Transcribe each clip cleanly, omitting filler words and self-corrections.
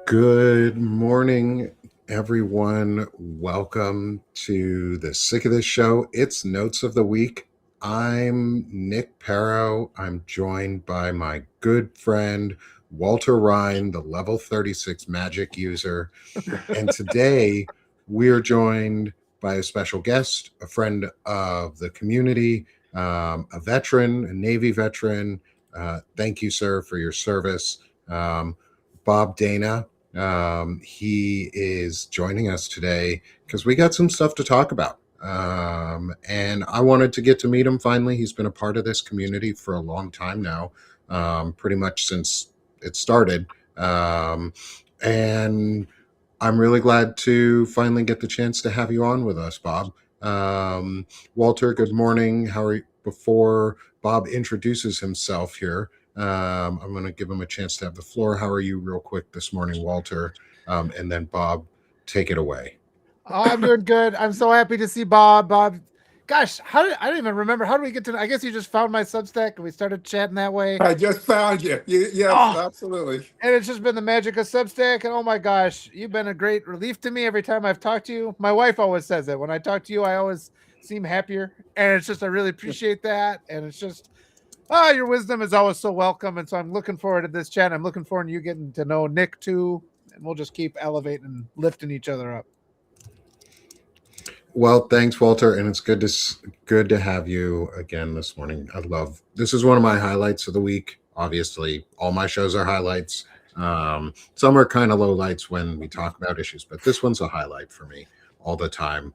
Good morning, everyone. Welcome to the Sick of This Show. It's Notes of the Week. I'm Nick Paro. I'm joined by my good friend, Walter Rhein, the level 36 magic user. And today we're joined by a special guest, a friend of the community, a veteran, a Navy veteran. Thank you, sir, for your service. Bob Dana. He is joining us today because we got some stuff to talk about. And I wanted to get to meet him finally. He's been a part of this community for a long time now, pretty much since it started. And I'm really glad to finally get the chance to have you on with us, Bob. Walter, good morning. How are you? Before Bob introduces himself here, I'm going to give him a chance to have the floor. How are you, real quick, this morning, Walter? And then Bob, take it away. I'm doing good. I'm so happy to see Bob. Bob, gosh, I don't even remember. How did we get to? I guess you just found my Substack and we started chatting that way. I just found you. Yes, Oh, absolutely. and it's just been the magic of Substack. And oh my gosh, you've been a great relief to me every time I've talked to you. My wife always says it. When I talk to you, I always seem happier, and it's just I really appreciate that. And it's just your wisdom is always so welcome. And so I'm looking forward to this chat. I'm looking forward to you getting to know Nick too, and we'll just keep elevating and lifting each other up. Well, thanks, Walter, and it's good to have you again this morning. I love this is one of my highlights of the week. Obviously, all my shows are highlights. Some are kind of low lights when we talk about issues, but this one's a highlight for me all the time.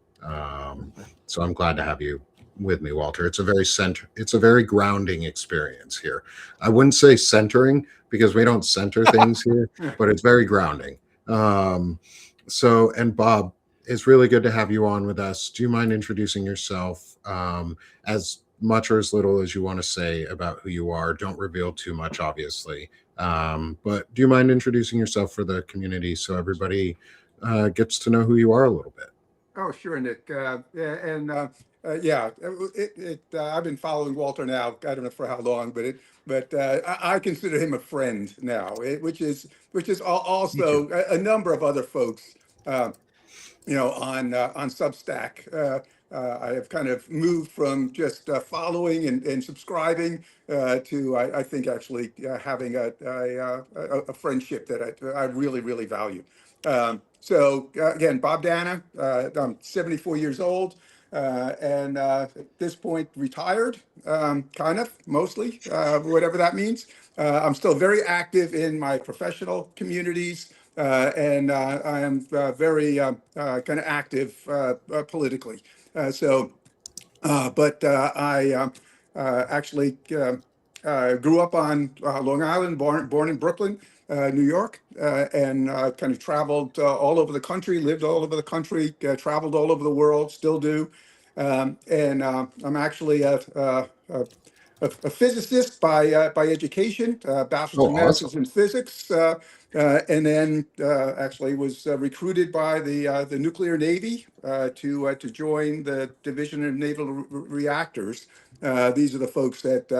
So I'm glad to have you with me, Walter. It's a very grounding experience here. I wouldn't say centering because we don't center things here, but it's very grounding. And Bob, it's really good to have you on with us. Do you mind introducing yourself, as much or as little as you want to say about who you are? Don't reveal too much, obviously. But do you mind introducing yourself for the community so everybody gets to know who you are a little bit? Oh, sure, Nick. I've been following Walter now. I don't know for how long, but I consider him a friend now, which is Me too. also a number of other folks. Uh, on Substack. I have kind of moved from just following and subscribing to I think actually having a friendship that I really really value. Again, Bob Dana. I'm 74 years old. And At this point, retired, kind of, mostly, whatever that means. I'm still very active in my professional communities, and I am very kind of active politically. I actually grew up on Long Island, born in Brooklyn, New York, and kind of traveled all over the country, lived all over the country, traveled all over the world, still do. I'm actually a physicist by education, bachelor's Oh, and awesome. master's in physics, and then actually was recruited by the nuclear navy to join the Division of Naval Reactors. These are the folks that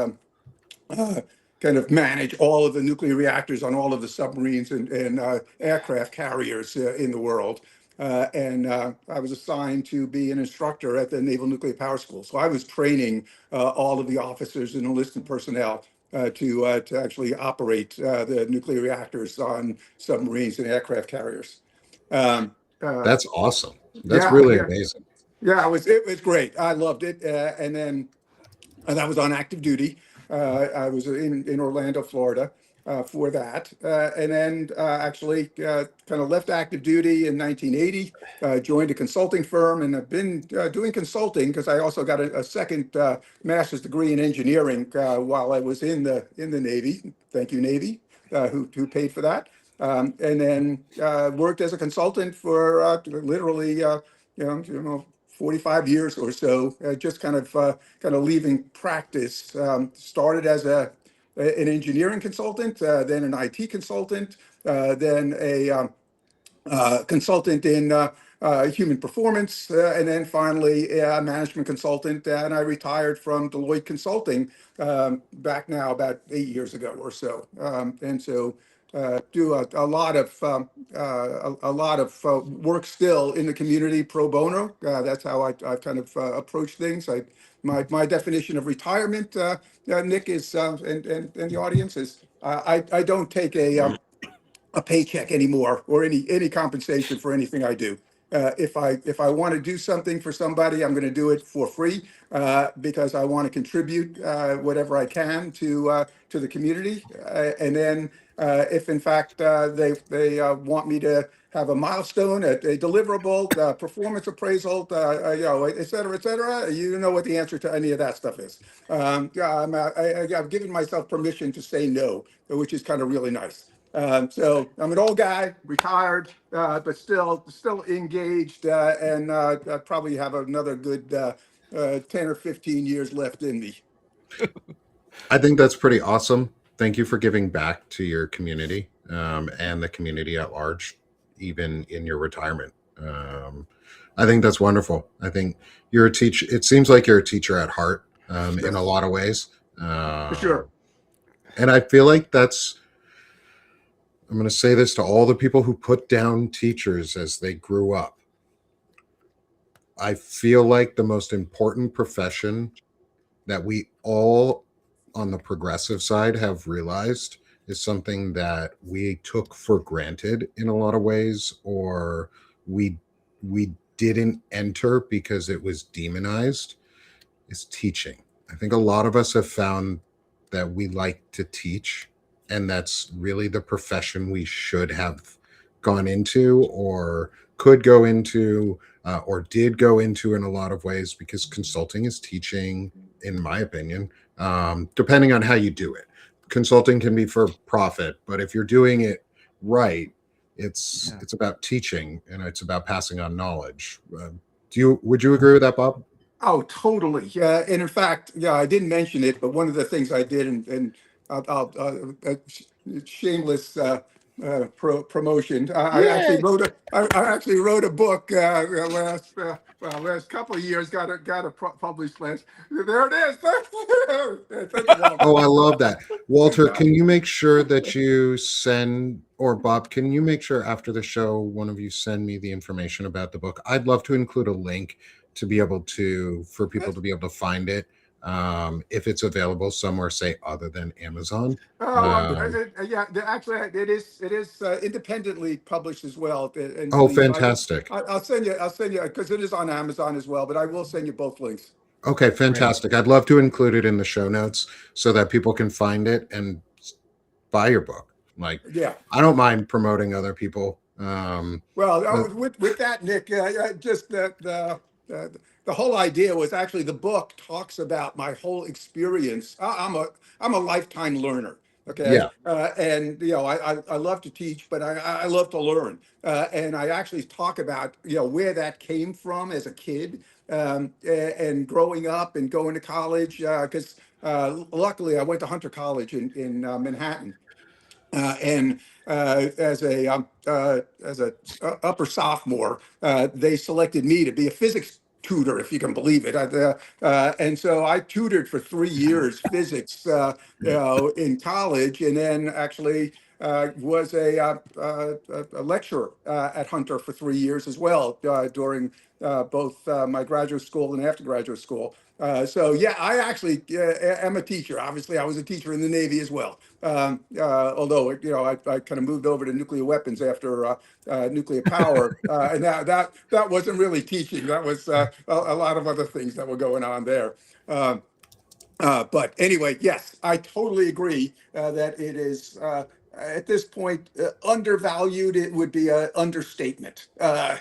uh, kind of manage all of the nuclear reactors on all of the submarines and aircraft carriers in the world. I was assigned to be an instructor at the Naval Nuclear Power School. So I was training all of the officers and enlisted personnel to actually operate the nuclear reactors on submarines and aircraft carriers. Um, uh, That's awesome. That's yeah, really yeah, amazing. yeah. It was great. I loved it. And then that was on active duty. I was in Orlando, Florida, for that, and then actually kind of left active duty in 1980. Joined a consulting firm, and I've been doing consulting because I also got a second master's degree in engineering while I was in the Navy. Thank you, Navy, who paid for that. And then worked as a consultant for literally, 45 years or so, just kind of leaving practice. Started as an engineering consultant, then an IT consultant, then a consultant in human performance, and then finally a management consultant. And I retired from Deloitte Consulting back now about 8 years ago or so. And so do a lot of work still in the community pro bono. That's how I kind of approach things. My definition of retirement, Nick, is and the audience is I don't take a paycheck anymore or any compensation for anything I do. If I want to do something for somebody, I'm going to do it for free because I want to contribute whatever I can to the community. And then if in fact they want me to have a milestone, a deliverable, performance appraisal, et cetera, you know what the answer to any of that stuff is. I've given myself permission to say no, which is kind of really nice. So I'm an old guy, retired, but still engaged, and I probably have another good 10 or 15 years left in me. I think that's pretty awesome. Thank you for giving back to your community and the community at large, even in your retirement. I think that's wonderful. I think you're a teacher. It seems like you're a teacher at heart in a lot of ways. For sure. And I feel like I'm going to say this to all the people who put down teachers as they grew up. I feel like the most important profession that we all on the progressive side have realized is something that we took for granted in a lot of ways, or we didn't enter because it was demonized, is teaching. I think a lot of us have found that we like to teach, and that's really the profession we should have gone into or could go into or did go into in a lot of ways, because consulting is teaching, in my opinion, depending on how you do it. Consulting can be for profit, but if you're doing it right, it's about teaching and it's about passing on knowledge. Would you agree with that, Bob? Oh, totally. Yeah, and in fact, I didn't mention it, but one of the things I did, and I'll shameless promotion. I actually Yay! I actually wrote a book last couple of years. Got a published last. There it is. Thank you, Walter. Oh, I love that. Walter, can you make sure that you send, or Bob, can you make sure after the show, one of you send me the information about the book? I'd love to include a link to be able to, for people to be able to find it. If it's available somewhere, say other than Amazon. Actually, it is independently published as well. And Oh, please, fantastic. I'll send you because it is on Amazon as well. But I will send you both links. Okay, fantastic. I'd love to include it in the show notes so that people can find it and buy your book. Like, Yeah. I don't mind promoting other people. With that, Nick, just the whole idea was actually the book talks about my whole experience. I'm a lifetime learner. Okay. Yeah. And I love to teach, but I love to learn. And I actually talk about where that came from as a kid, and growing up and going to college. Because luckily I went to Hunter College in Manhattan. And as a upper sophomore, they selected me to be a physics tutor, if you can believe it. And so I tutored for 3 years physics, in college, and then actually was a lecturer at Hunter for 3 years as well, during both my graduate school and after graduate school. So yeah, I actually am a teacher. Obviously, I was a teacher in the Navy as well. Although I kind of moved over to nuclear weapons after nuclear power, and that wasn't really teaching. That was a lot of other things that were going on there. But anyway, yes, I totally agree that it is at this point undervalued. It would be an understatement. Yeah.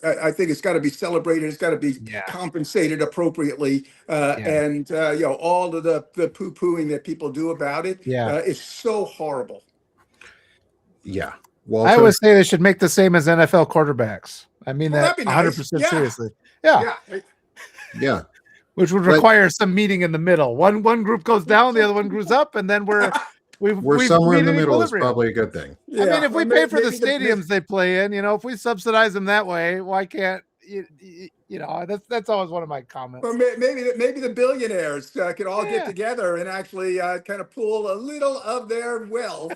I think it's got to be celebrated. It's got to be compensated appropriately. And all of the poo-pooing that people do about it is so horrible. Yeah. Walter? I always say they should make the same as NFL quarterbacks. I mean that 100% seriously. Yeah. Which would require some meeting in the middle. One group goes down, the other one goes up, and then we're somewhere in the middle is probably a good thing. I mean, if we pay for the stadiums they play in, if we subsidize them that way, why can't that's always one of my comments. Or maybe the billionaires could all get together and actually kind of pool a little of their wealth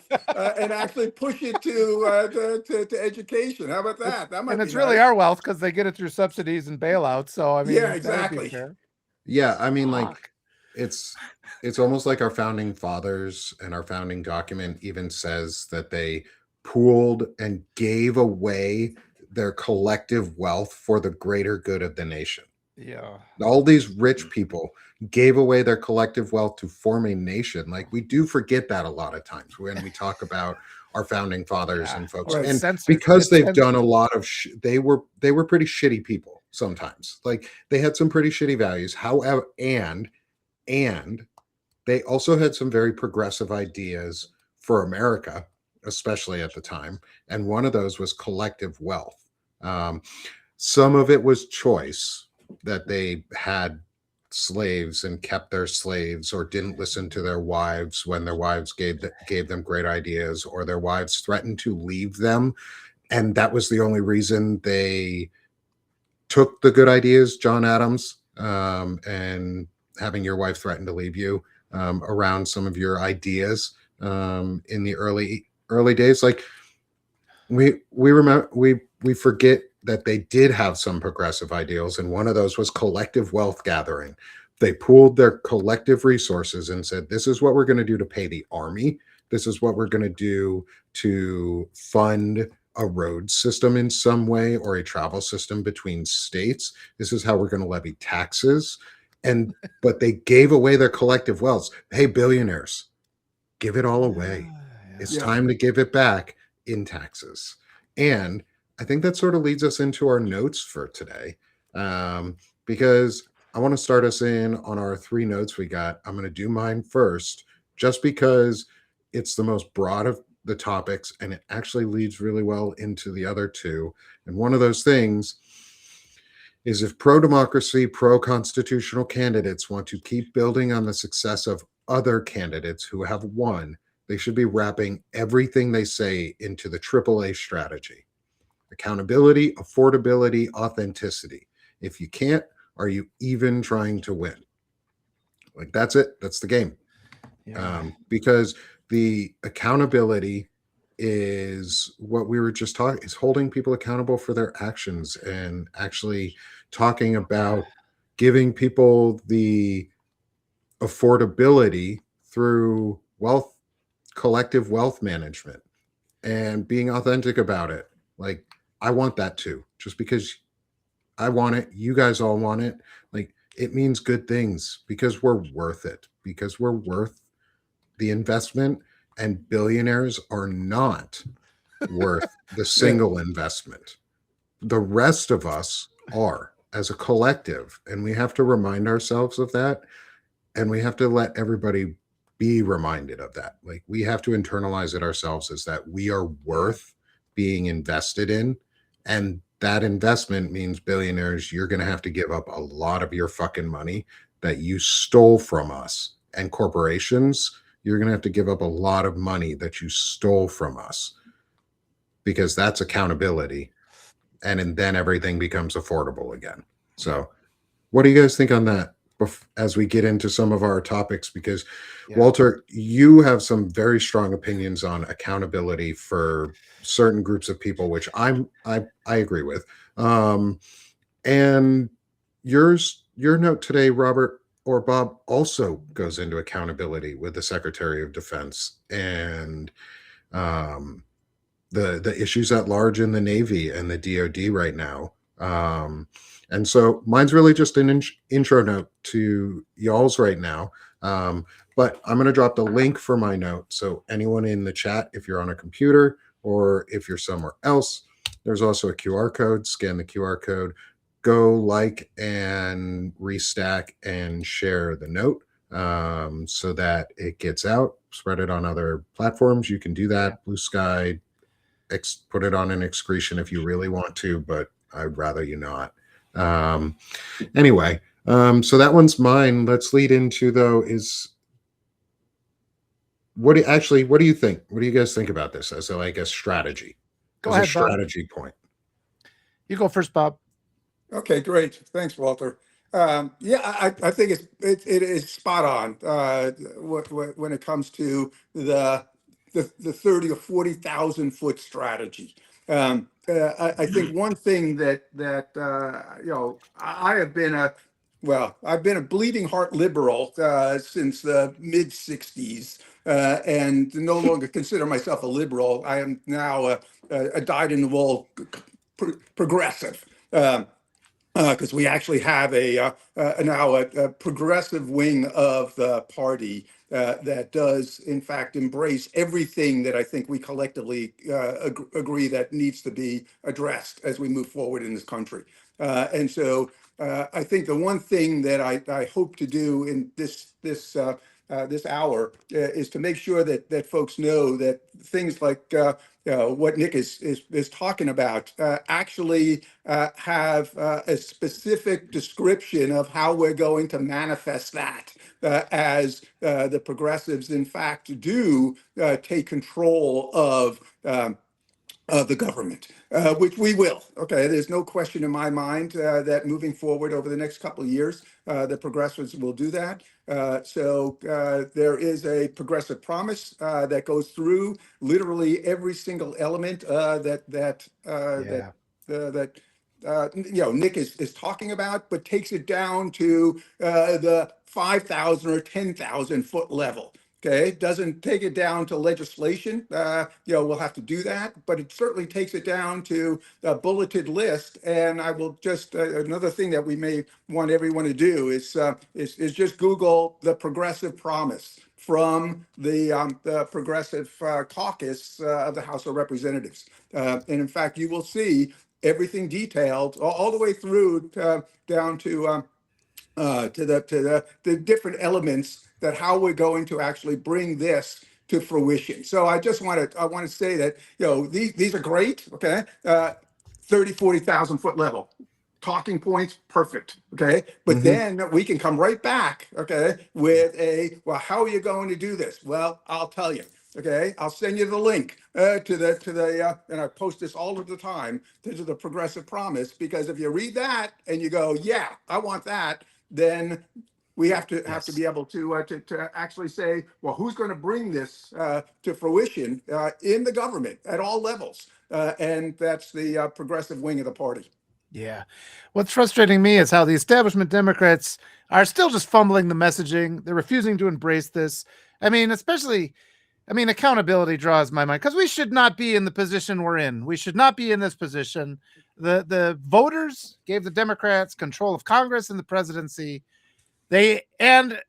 and actually push it to education. How about that? That might And be it's really nice. our wealth because they get it through subsidies and bailouts. So I mean, Yeah, that would be exactly. fair. Yeah, I mean, like Fuck. it's almost like our founding fathers and our founding document even says that they pooled and gave away their collective wealth for the greater good of the nation. Yeah. All these rich people gave away their collective wealth to form a nation. Like, we do forget that a lot of times when we talk about our founding fathers and folks. Right. And Censored. because It's they've censored. done a lot of they were pretty shitty people sometimes. Like, they had some pretty shitty values. However, and they also had some very progressive ideas for America, especially at the time. And one of those was collective wealth. Some of it was choice, that they had slaves and kept their slaves, or didn't listen to their wives when their wives gave them great ideas, or their wives threatened to leave them, and that was the only reason they took the good ideas. John Adams, and having your wife threaten to leave you around some of your ideas in the early days. Like, we remember, we forget that they did have some progressive ideals, and one of those was collective wealth gathering. They pooled their collective resources and said, this is what we're going to do to pay the army. This is what we're going to do to fund a road system in some way, or a travel system between states. This is how we're going to levy taxes. But they gave away their collective wealth. Hey, billionaires, give it all away. It's time to give it back in taxes. And I think that sort of leads us into our notes for today, because I want to start us in on our 3 notes we got. I'm going to do mine first, just because it's the most broad of the topics, and it actually leads really well into the other 2. And one of those things is, if pro-democracy, pro-constitutional candidates want to keep building on the success of other candidates who have won, they should be wrapping everything they say into the AAA strategy: accountability, affordability, authenticity. If you can't, are you even trying to win? Like, that's it. That's the game. Because the accountability is what we were just talking, is holding people accountable for their actions, and actually talking about giving people the affordability through collective wealth management, and being authentic about it. Like, I want that too. Just because I want it, you guys all want it. Like, it means good things, because we're worth it, because we're worth the investment, and billionaires are not worth the single investment. The rest of us are, as a collective, and we have to remind ourselves of that, and we have to let everybody be reminded of that. Like, we have to internalize it ourselves, as that we are worth being invested in, and that investment means, billionaires, you're going to have to give up a lot of your fucking money that you stole from us, and corporations, you're going to have to give up a lot of money that you stole from us, because that's accountability. And then everything becomes affordable again. So what do you guys think on that as we get into some of our topics? Because Walter, you have some very strong opinions on accountability for certain groups of people, which I agree with. And your note today, Robert or Bob, also goes into accountability with the Secretary of Defense, and the issues at large in the Navy and the DoD right now. And so mine's really just an intro note to y'all's right now. But I'm going to drop the link for my note. So anyone in the chat, if you're on a computer or if you're somewhere else, there's also a QR code. Scan the QR code, go like and restack and share the note, so that it gets out. Spread it on other platforms. You can do that. Blue Sky, put it on an excretion if you really want to, but I'd rather you not. Anyway, so that one's mine. Let's lead into, though, is what do you think? What do you guys think about this as a strategy? Go ahead, a strategy point. You go first, Bob. Okay, great. Thanks, Walter. Yeah, I think it is spot on when it comes to the 30 or 40,000 foot strategy. I think one thing that I have been I've been a bleeding heart liberal since the mid '60s, and no longer consider myself a liberal. I am now a dyed-in-the-wool progressive. Because we actually have now a progressive wing of the party that does, in fact, embrace everything that I think we collectively agree that needs to be addressed as we move forward in this country. And so I think the one thing that I hope to do in this hour is to make sure that folks know that things like what Nick is talking about actually have a specific description of how we're going to manifest that as the progressives, in fact, do take control of the government, which we will. Okay, there's no question in my mind that moving forward over the next couple of years, the progressives will do that. So there is a progressive promise that goes through literally every single element Yeah. Nick is talking about, but takes it down to the 5,000 or 10,000 foot level. Okay, doesn't take it down to legislation. We'll have to do that, but it certainly takes it down to a bulleted list. And I will just another thing that we may want everyone to do is just Google the Progressive Promise from the Progressive Caucus of the House of Representatives. And in fact, you will see everything detailed all the way through down to the different elements that how we're going to actually bring this to fruition. So I want to say that these are great. Okay, 30, 40,000 foot level. Talking points, perfect. Okay. But then we can come right back, okay, with well, how are you going to do this? Well, I'll tell you. Okay, I'll send you the link and I post this all of the time to the Progressive Promise, because if you read that and you go, yeah, I want that, then we have to be able to actually say, well, who's going to bring this to fruition in the government at all levels, and that's the progressive wing of the party. Yeah. What's frustrating me is how the establishment Democrats are still just fumbling the messaging. They're refusing to embrace this. I mean, accountability draws my mind, because we should not be in the position we're in. We should not be in this position. The voters gave the Democrats control of Congress and the presidency. And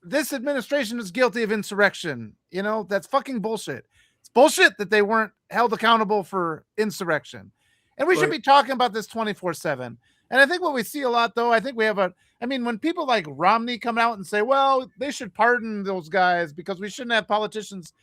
this administration is guilty of insurrection. That's fucking bullshit. It's bullshit that they weren't held accountable for insurrection. And we should be talking about this 24/7. And I think what we see a lot, though, I think we have when people like Romney come out and say, well, they should pardon those guys because we shouldn't have politicians,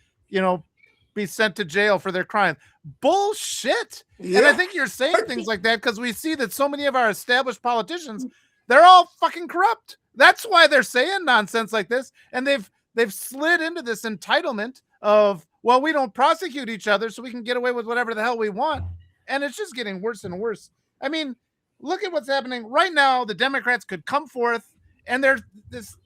be sent to jail for their crime. Bullshit. Yeah. And I think you're saying things like that because we see that so many of our established politicians, they're all fucking corrupt. That's why they're saying nonsense like this. And they've slid into this entitlement of, well, we don't prosecute each other so we can get away with whatever the hell we want. And it's just getting worse and worse. I mean, look at what's happening right now. The Democrats could come forth, and there's this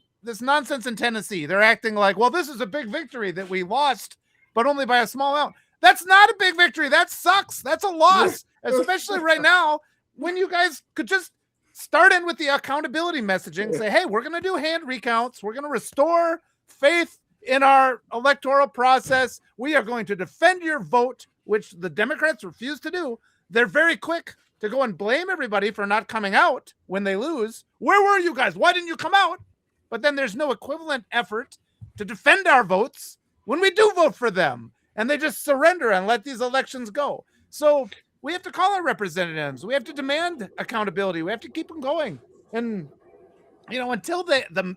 nonsense in Tennessee. They're acting like, well, this is a big victory that we lost, but only by a small amount. That's not a big victory. That sucks. That's a loss, especially right now when you guys could just start in with the accountability messaging. Say, hey, we're going to do hand recounts. We're going to restore faith in our electoral process. We are going to defend your vote, which the Democrats refuse to do. They're very quick to go and blame everybody for not coming out when they lose. Where were you guys? Why didn't you come out? But then there's no equivalent effort to defend our votes when we do vote for them. And they just surrender and let these elections go. So we have to call our representatives. We have to demand accountability. We have to keep them going. And, until the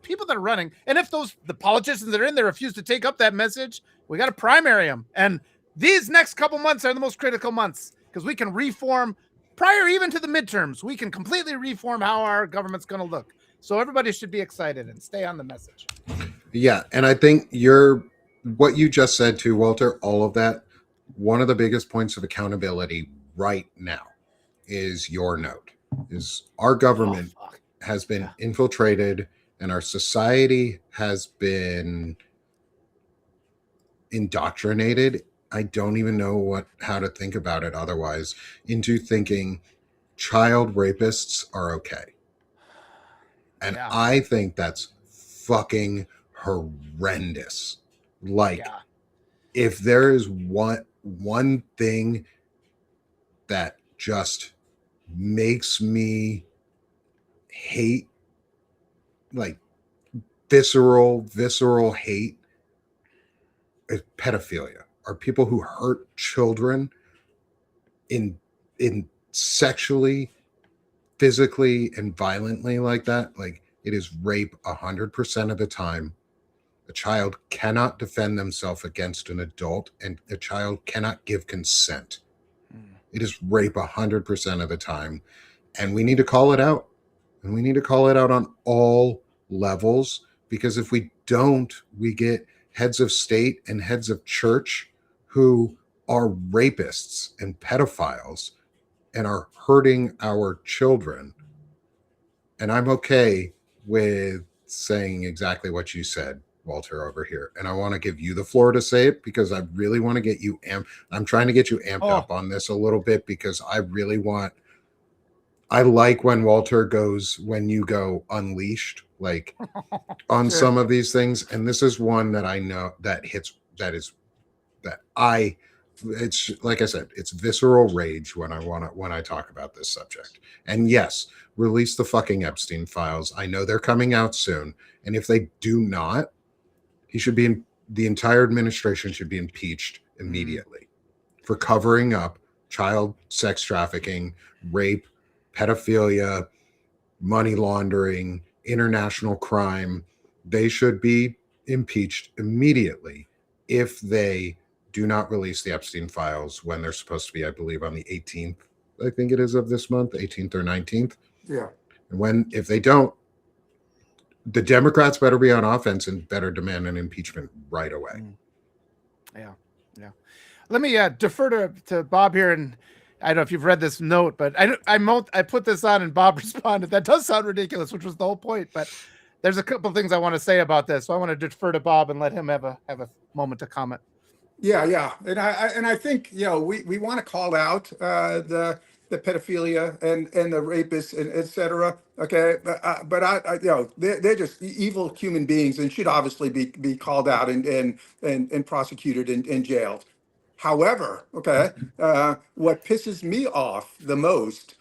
people that are running, and if the politicians that are in there refuse to take up that message, we got to primary them. And these next couple months are the most critical months, because we can reform prior even to the midterms. We can completely reform how our government's going to look. So everybody should be excited and stay on the message. Yeah. And I think what you just said too, Walter, all of that, one of the biggest points of accountability right now is your note. is our government fuck. has been infiltrated and our society has been indoctrinated. I don't even know how to think about it otherwise, into thinking child rapists are okay. And Yeah. I think that's fucking horrendous. Like, Yeah. if there is one thing that just makes me hate, like visceral hate, is pedophilia. Are people who hurt children in sexually, physically, and violently like that. Like, it is rape 100% of the time. A child cannot defend themselves against an adult, and a child cannot give consent. It is rape 100% of the time, and we need to call it out. And we need to call it out on all levels, because if we don't, we get heads of state and heads of church who are rapists and pedophiles and are hurting our children. And I'm okay with saying exactly what you said, Walter, over here. And I want to give you the floor to say it, because I really want to get you amped. I'm trying to get you amped up on this a little bit, because I really want. I like when Walter goes, when you go unleashed, like on some of these things. And this is one that I know that hits, it's like I said, it's visceral rage when I talk about this subject. And yes, release the fucking Epstein files. I know they're coming out soon. And if they do not, the entire administration should be impeached immediately for covering up child sex trafficking, rape, pedophilia, money laundering, international crime. They should be impeached immediately if they do not release the Epstein files when they're supposed to be, I believe, on the 18th, I think it is, of this month, 18th or 19th. Yeah. And if they don't, the Democrats better be on offense and better demand an impeachment right away. Yeah. Let me defer to Bob here, and I don't know if you've read this note, but I put this on and Bob responded. That does sound ridiculous, which was the whole point. But there's a couple of things I want to say about this, so I want to defer to Bob and let him have a moment to comment. Yeah, and I think we want to call out the pedophilia and the rapists and et cetera. Okay, but I they're just evil human beings and should obviously be called out and prosecuted and jailed. However, okay, what pisses me off the most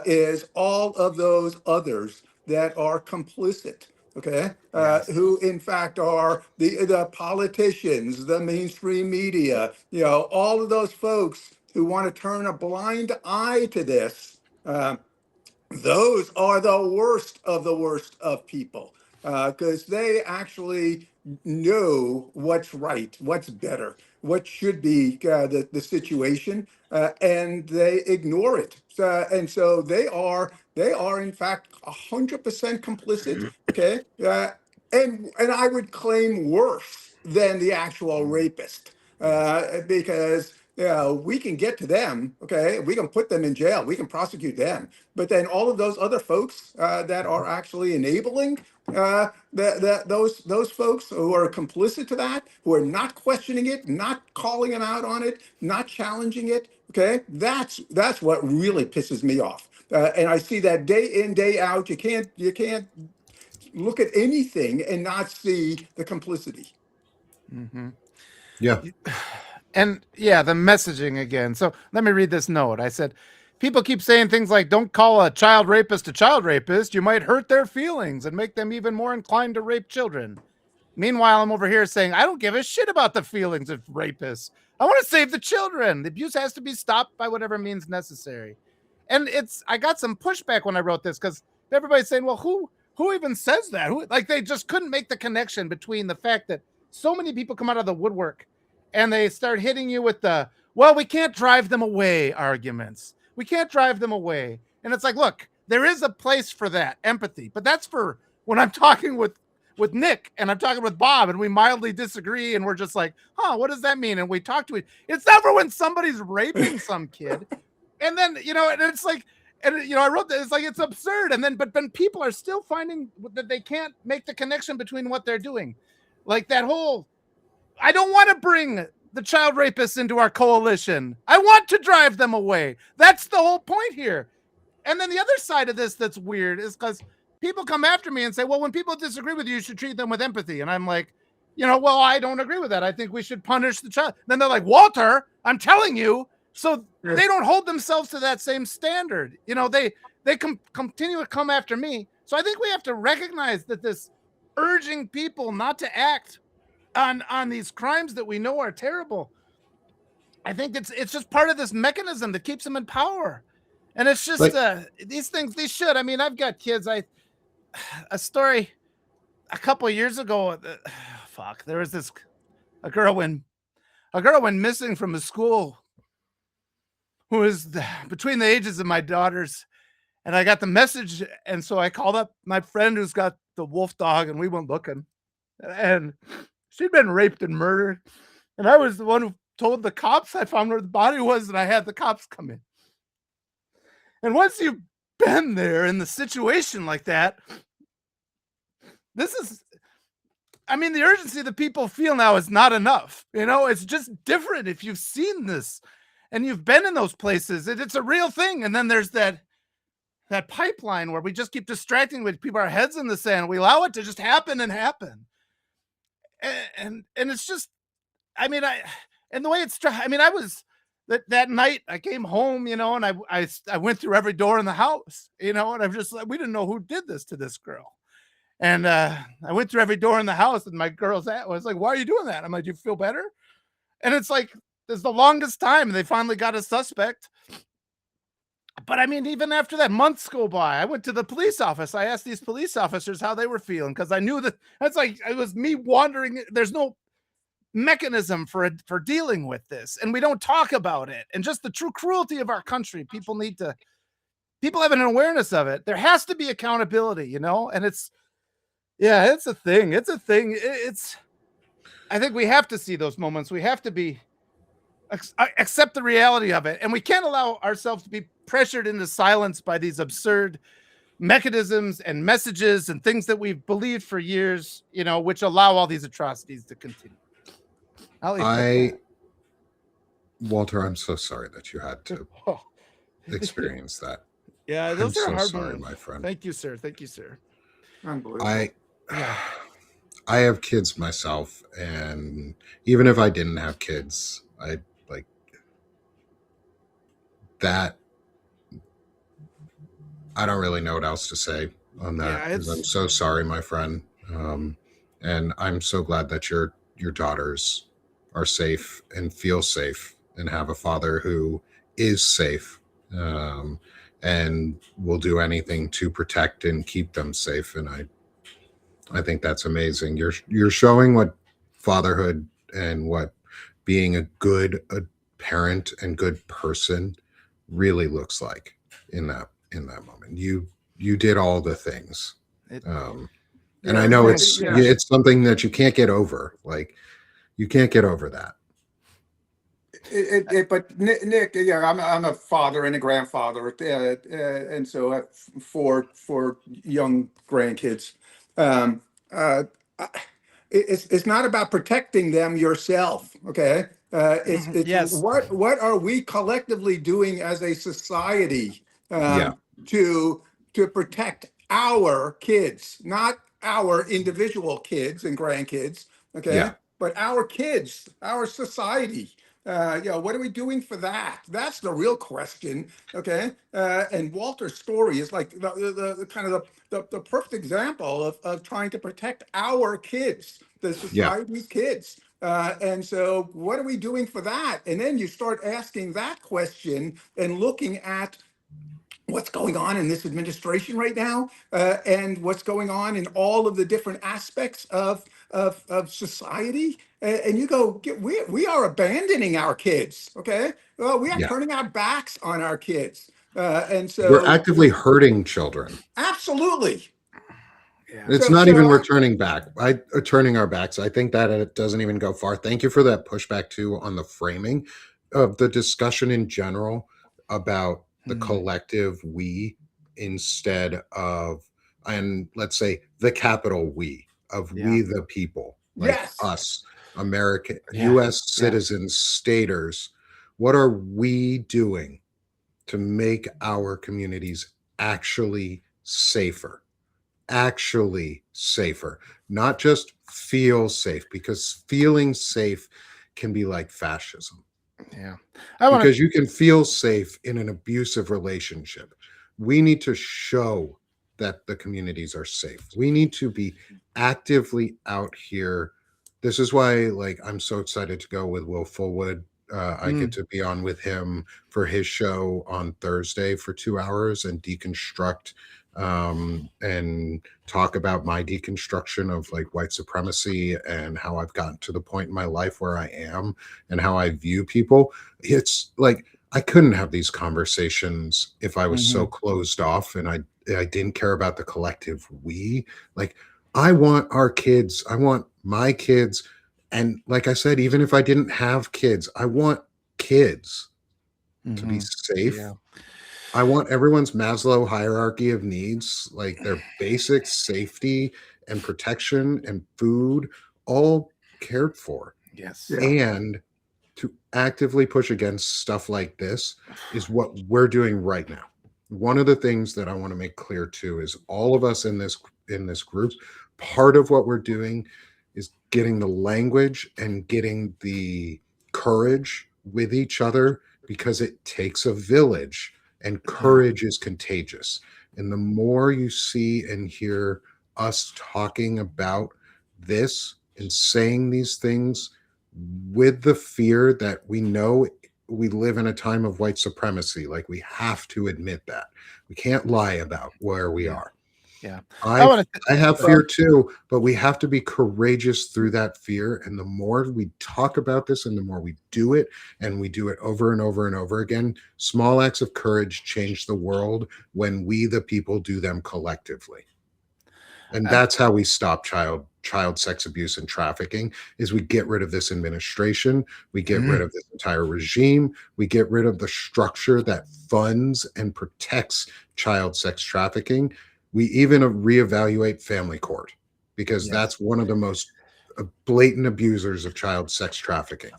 is all of those others that are complicit. Okay, Yes. who in fact are the politicians, the mainstream media, all of those folks who want to turn a blind eye to this. Those are the worst of people, because they actually know what's right, what's better, what should be the situation, and they ignore it. And so they are in fact 100% complicit. Okay, and I would claim worse than the actual rapist, because we can get to them. Okay, we can put them in jail, we can prosecute them, but then all of those other folks that are actually enabling those folks who are complicit to that, who are not questioning it, not calling them out on it, not challenging it. Okay, that's what really pisses me off, and I see that day in, day out. You can't look at anything and not see the complicity. Yeah. And yeah, the messaging again. So let me read this note. I said, people keep saying things like, don't call a child rapist a child rapist. You might hurt their feelings and make them even more inclined to rape children. Meanwhile, I'm over here saying, I don't give a shit about the feelings of rapists. I want to save the children. The abuse has to be stopped by whatever means necessary. And I got some pushback when I wrote this, because everybody's saying, well, who even says that? Like, they just couldn't make the connection between the fact that so many people come out of the woodwork and they start hitting you with well, we can't drive them away arguments. We can't drive them away. And it's like, look, there is a place for that empathy, but that's for when I'm talking with Nick and I'm talking with Bob and we mildly disagree and we're just like, what does that mean? And we talk to it. It's never when somebody's raping some kid. And then, and it's like, And I wrote that, it's like, it's absurd. And then, but people are still finding that they can't make the connection between what they're doing. Like that whole, I don't want to bring the child rapists into our coalition. I want to drive them away. That's the whole point here. And then the other side of this that's weird is because people come after me and say, well, when people disagree with you, you should treat them with empathy. And I'm like, well, I don't agree with that. I think we should punish the child. Then they're like, Walter, I'm telling you. So they don't hold themselves to that same standard. They continue to come after me. So I think we have to recognize that this urging people not to act on these crimes that we know are terrible, I think it's just part of this mechanism that keeps them in power. And it's just these things, these should. I mean, I've got kids. A story a couple of years ago. There was a girl went missing from a school who was between the ages of my daughters, and I got the message, and so I called up my friend who's got the wolf dog, and we went looking, and she'd been raped and murdered, and I was the one who told the cops I found where the body was, and I had the cops come in. And once you've been there in the situation like that, the urgency that people feel now is not enough. It's just different if you've seen this and you've been in those places. It's a real thing. And then there's that pipeline where we just keep distracting with people, our heads in the sand. We allow it to just happen and happen. And it's just, and the way it's, I was, that night I came home, and I went through every door in the house, and I'm just like, we didn't know who did this to this girl. And I went through every door in the house, and my girl's was like, why are you doing that? I'm like, do you feel better? And it's like, there's the longest time, and they finally got a suspect. But even after that, months go by. I went to the police office. I asked these police officers how they were feeling, because I knew that that's like, it was me wandering. There's no mechanism for dealing with this, and we don't talk about it, and just the true cruelty of our country. People have an awareness of it. There has to be accountability, and it's a thing. I think we have to see those moments. We have to accept the reality of it, and we can't allow ourselves to be pressured into silence by these absurd mechanisms and messages and things that we've believed for years, which allow all these atrocities to continue. Walter, I'm so sorry that you had to experience that. Yeah, those are hard sorry, moments. My friend. Thank you, sir. Unbelievable. I have kids myself, and even if I didn't have kids, I like that. I don't really know what else to say on that, because I'm so sorry, my friend. And I'm so glad that your daughters are safe and feel safe and have a father who is safe, and will do anything to protect and keep them safe. And I think that's amazing. You're showing what fatherhood and what being a good parent and good person really looks like in that moment. You did all the things. And I know it's something that you can't get over. Like, you can't get over that. But Nick, I'm a father and a grandfather, and so I have four young grandkids. It's not about protecting them yourself, okay? It's Yes. What are we collectively doing as a society to protect our kids, not our individual kids and grandkids, okay? Yeah. But our kids, our society. What are we doing for that? That's the real question, okay? And Walter's story is like the kind of the perfect example of trying to protect our kids, the society's kids. And so what are we doing for that? And then you start asking that question and looking at what's going on in this administration right now, and what's going on in all of the different aspects of society, and you go, we are abandoning our kids. Okay, well, we are turning our backs on our kids, and so we're actively hurting children. Absolutely. Yeah. It's not even turning our backs. I think that it doesn't even go far. Thank you for that pushback too on the framing of the discussion in general about the collective we, instead of, and let's say the capital we, of we the people, like Yes. us, American, Yeah. US citizens, staters. What are we doing to make our communities actually safer? Actually safer, not just feel safe, because feeling safe can be like fascism. Yeah. Because you can feel safe in an abusive relationship. We need to show that the communities are safe. We need to be actively out here. This is why, like, I'm so excited to go with Will Fullwood. I get to be on with him for his show on Thursday for 2 hours and deconstruct and talk about my deconstruction of like white supremacy and how I've gotten to the point in my life where I am and how I view people. It's like I couldn't have these conversations if I was so closed off and I didn't care about the collective we. Like, I want our kids, I want my kids, and like I said, even if I didn't have kids, I want kids to be safe. Yeah. I want everyone's Maslow hierarchy of needs, like their basic safety and protection and food, all cared for. Yes. Yeah. And to actively push against stuff like this is what we're doing right now. One of the things that I want to make clear too is all of us in this group, part of what we're doing is getting the language and getting the courage with each other, because it takes a village and courage is contagious. And the more you see and hear us talking about this and saying these things with the fear that we know we live in a time of white supremacy, like we have to admit that. We can't lie about where we are. Yeah. I have fear too, but we have to be courageous through that fear. And the more we talk about this and the more we do it, and we do it over and over and over again, small acts of courage change the world when we, the people, do them collectively. And that's how we stop child sex abuse and trafficking, is we get rid of this administration, we get rid of this entire regime, we get rid of the structure that funds and protects child sex trafficking. We even reevaluate family court, because that's one of the most blatant abusers of child sex trafficking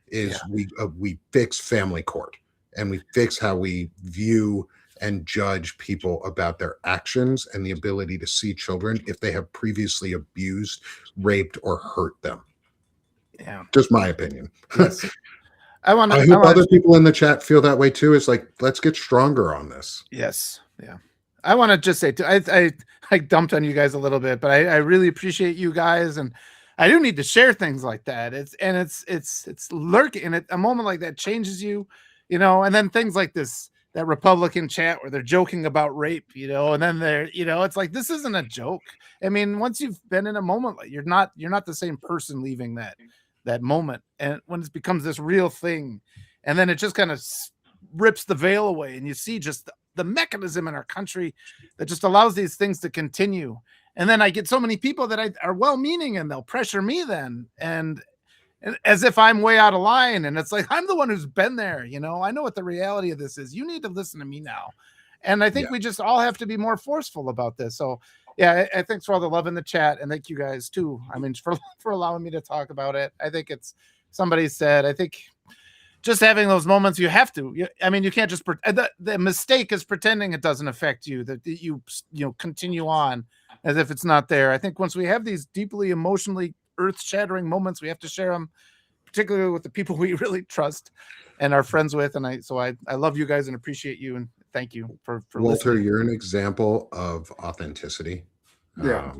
is we fix family court, and we fix how we view and judge people about their actions and the ability to see children if they have previously abused, raped, or hurt them. Yeah. Just my opinion. Yes. I hope other people in the chat feel that way too. It's like, let's get stronger on this. Yes. Yeah. I want to just say, I dumped on you guys a little bit, but I really appreciate you guys, and I do need to share things like that. It's lurking, and a moment like that changes you, and then things like this, that Republican chat where they're joking about rape, and then they're, it's like, this isn't a joke. I mean, once you've been in a moment, like you're not the same person leaving that moment, and when it becomes this real thing, and then it just kind of rips the veil away, and you see just the mechanism in our country that just allows these things to continue. And then I get so many people that are well-meaning, and they'll pressure me then, and as if I'm way out of line. And it's like, I'm the one who's been there. I know what the reality of this is. You need to listen to me now. And I think we just all have to be more forceful about this. So yeah, I thanks for all the love in the chat, and thank you guys too. I mean, for allowing me to talk about it. I think somebody said, I think just having those moments, you have to. You can't just the mistake is pretending it doesn't affect you. That you continue on as if it's not there. I think once we have these deeply emotionally earth-shattering moments, we have to share them, particularly with the people we really trust and are friends with. And I love you guys and appreciate you, and thank you for Walter. listening. You're an example of authenticity. Yeah.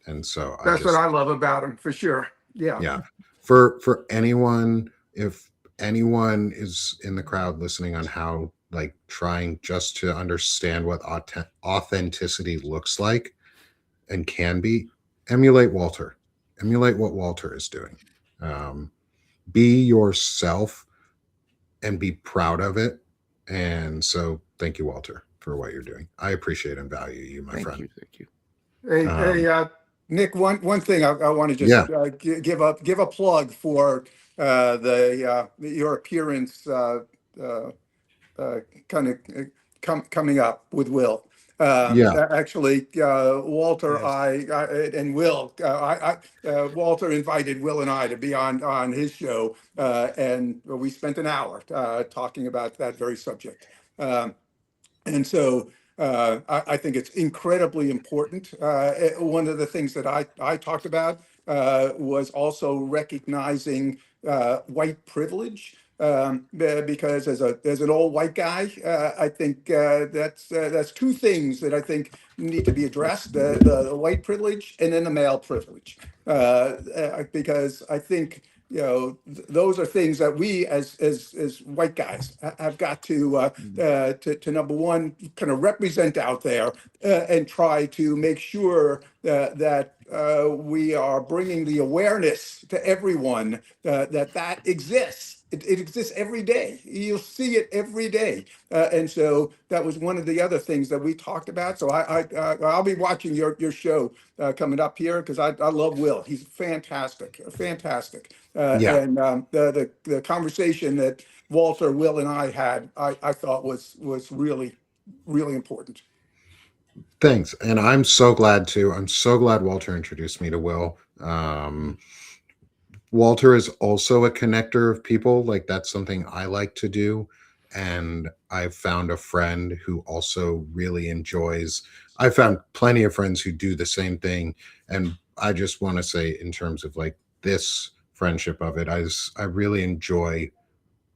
And so that's what I love about him, for sure. Yeah. For anyone, if anyone is in the crowd listening on how, like, trying just to understand what authenticity looks like and can be, emulate Walter. Emulate what Walter is doing. Be yourself and be proud of it. And so thank you, Walter, for what you're doing. I appreciate and value you, my friend. Thank you. Hey, Nick, one thing I want to just give a plug for your appearance kind of coming up with Will. Yeah. Actually, Walter, Yes. and Will, Walter invited Will and I to be on his show, and we spent an hour talking about that very subject. And so I think it's incredibly important. One of the things that I talked about was also recognizing white privilege. Because as an old white guy, I think that's two things that I think need to be addressed: the white privilege and then the male privilege. Because I think those are things that we as white guys have got to number one kind of represent out there and try to make sure that we are bringing the awareness to everyone that exists. It exists every day. You'll see it every day, and so that was one of the other things that we talked about. So I'll be watching your show coming up here because I love Will. He's fantastic, fantastic. Yeah. And the conversation that Walter, Will, and I had, I thought was really, really important. Thanks. And I'm so glad too. I'm so glad Walter introduced me to Will. Walter is also a connector of people. Like that's something I like to do. And I've found a friend who also really enjoys. I found plenty of friends who do the same thing. And I just want to say, in terms of like this friendship of it, I really enjoy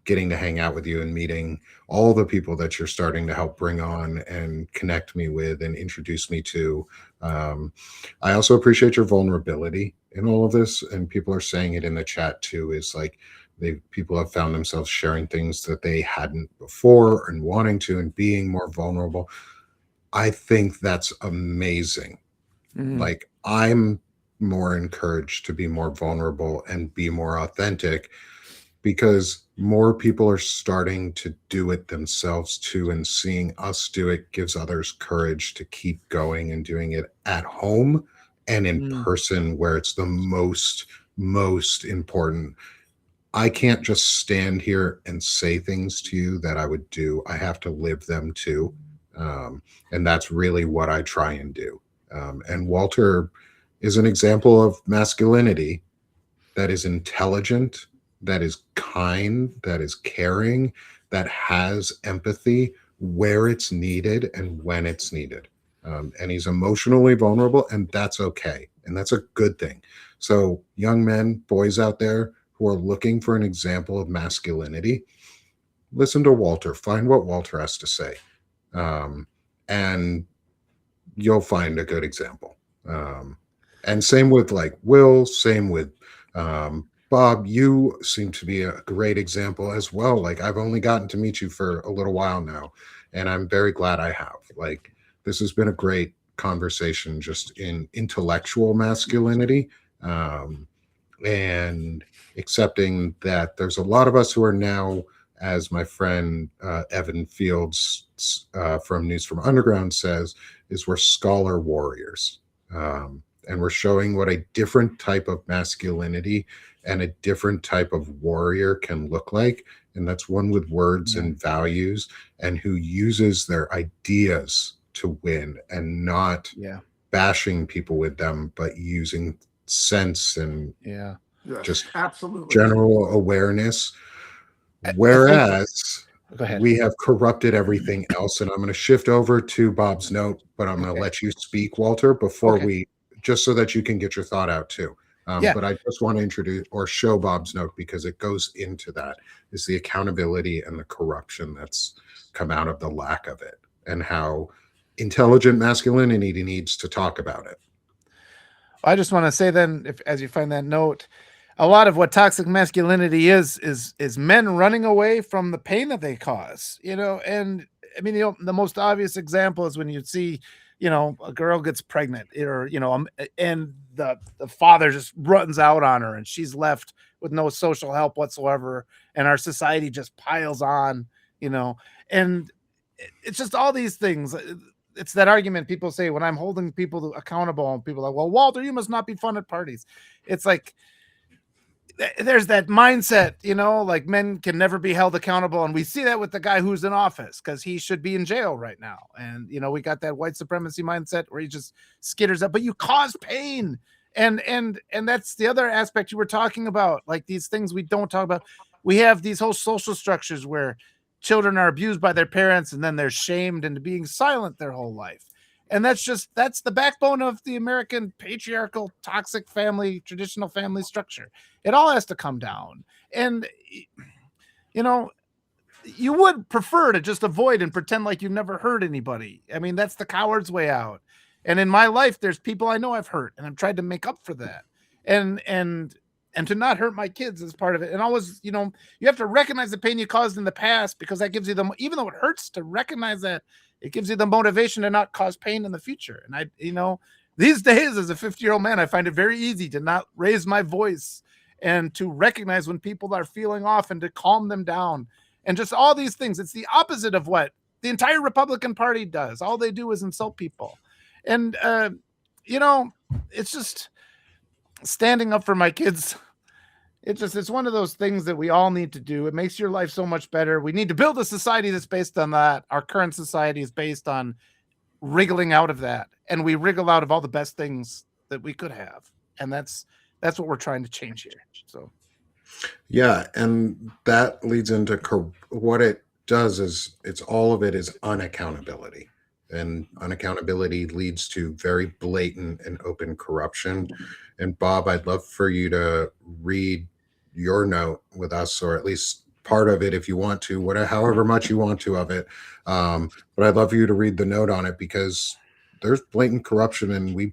getting to hang out with you and meeting all the people that you're starting to help bring on and connect me with and introduce me to. I also appreciate your vulnerability in all of this, and people are saying it in the chat too. Is like people have found themselves sharing things that they hadn't before and wanting to and being more vulnerable. I think that's amazing. Like I'm more encouraged to be more vulnerable and be more authentic because more people are starting to do it themselves too, and seeing us do it gives others courage to keep going and doing it at home and in Mm. person where it's the most important. I can't just stand here and say things to you that I would do. I have to live them too. And that's really what I try and do. And Walter is an example of masculinity that is intelligent, that is kind, that is caring, that has empathy where it's needed and when it's needed. And he's emotionally vulnerable, and that's okay. And that's a good thing. So, young men, boys out there who are looking for an example of masculinity, listen to Walter, find what Walter has to say. And you'll find a good example. And same with like Will, same with Bob. You seem to be a great example as well. Like I've only gotten to meet you for a little while now, and I'm very glad I have. Like this has been a great conversation just in intellectual masculinity. And accepting that there's a lot of us who are now, as my friend Evan Fields from News from Underground says, is we're scholar warriors. And we're showing what a different type of masculinity and a different type of warrior can look like. And that's one with words and values and who uses their ideas to win and not bashing people with them, but using sense and Yes, just absolutely. general awareness. I think, Whereas go ahead. we have corrupted everything else. And I'm going to shift over to Bob's note, but I'm going to let you speak, Walter, before we, just so that you can get your thought out too. But I just want to introduce or show Bob's note because it goes into that is the accountability and the corruption that's come out of the lack of it and how intelligent masculinity needs to talk about it. I just want to say then, if as you find that note, a lot of what toxic masculinity is men running away from the pain that they cause, and I mean, the most obvious example is when you see, a girl gets pregnant or, and the father just runs out on her and she's left with no social help whatsoever. And our society just piles on, and it's just all these things. It's that argument people say when I'm holding people accountable and people are like, well, Walter, you must not be fun at parties. It's like, there's that mindset, like men can never be held accountable. And we see that with the guy who's in office because he should be in jail right now. And, we got that white supremacy mindset where he just skitters up, but you cause pain. And that's the other aspect you were talking about, like these things we don't talk about. We have these whole social structures where children are abused by their parents and then they're shamed into being silent their whole life. And that's the backbone of the American patriarchal, toxic family, traditional family structure. It all has to come down. And, you would prefer to just avoid and pretend like you've never hurt anybody. I mean, that's the coward's way out. And in my life, there's people I know I've hurt, and I've tried to make up for that. And to not hurt my kids is part of it. And always, you have to recognize the pain you caused in the past, because that gives you even though it hurts to recognize that, it gives you the motivation to not cause pain in the future. And these days as a 50-year-old man, I find it very easy to not raise my voice and to recognize when people are feeling off and to calm them down and just all these things. It's the opposite of what the entire Republican Party does. All they do is insult people. And, it's just standing up for my kids. It's one of those things that we all need to do. It makes your life so much better. We need to build a society that's based on that. Our current society is based on wriggling out of that. And we wriggle out of all the best things that we could have. And that's what we're trying to change here. So. Yeah, and that leads into what it does is all of it is unaccountability. And unaccountability leads to very blatant and open corruption. And Bob, I'd love for you to read your note with us, or at least part of it if you want to, whatever, however much you want to of it. But I'd love for you to read the note on it, because there's blatant corruption, and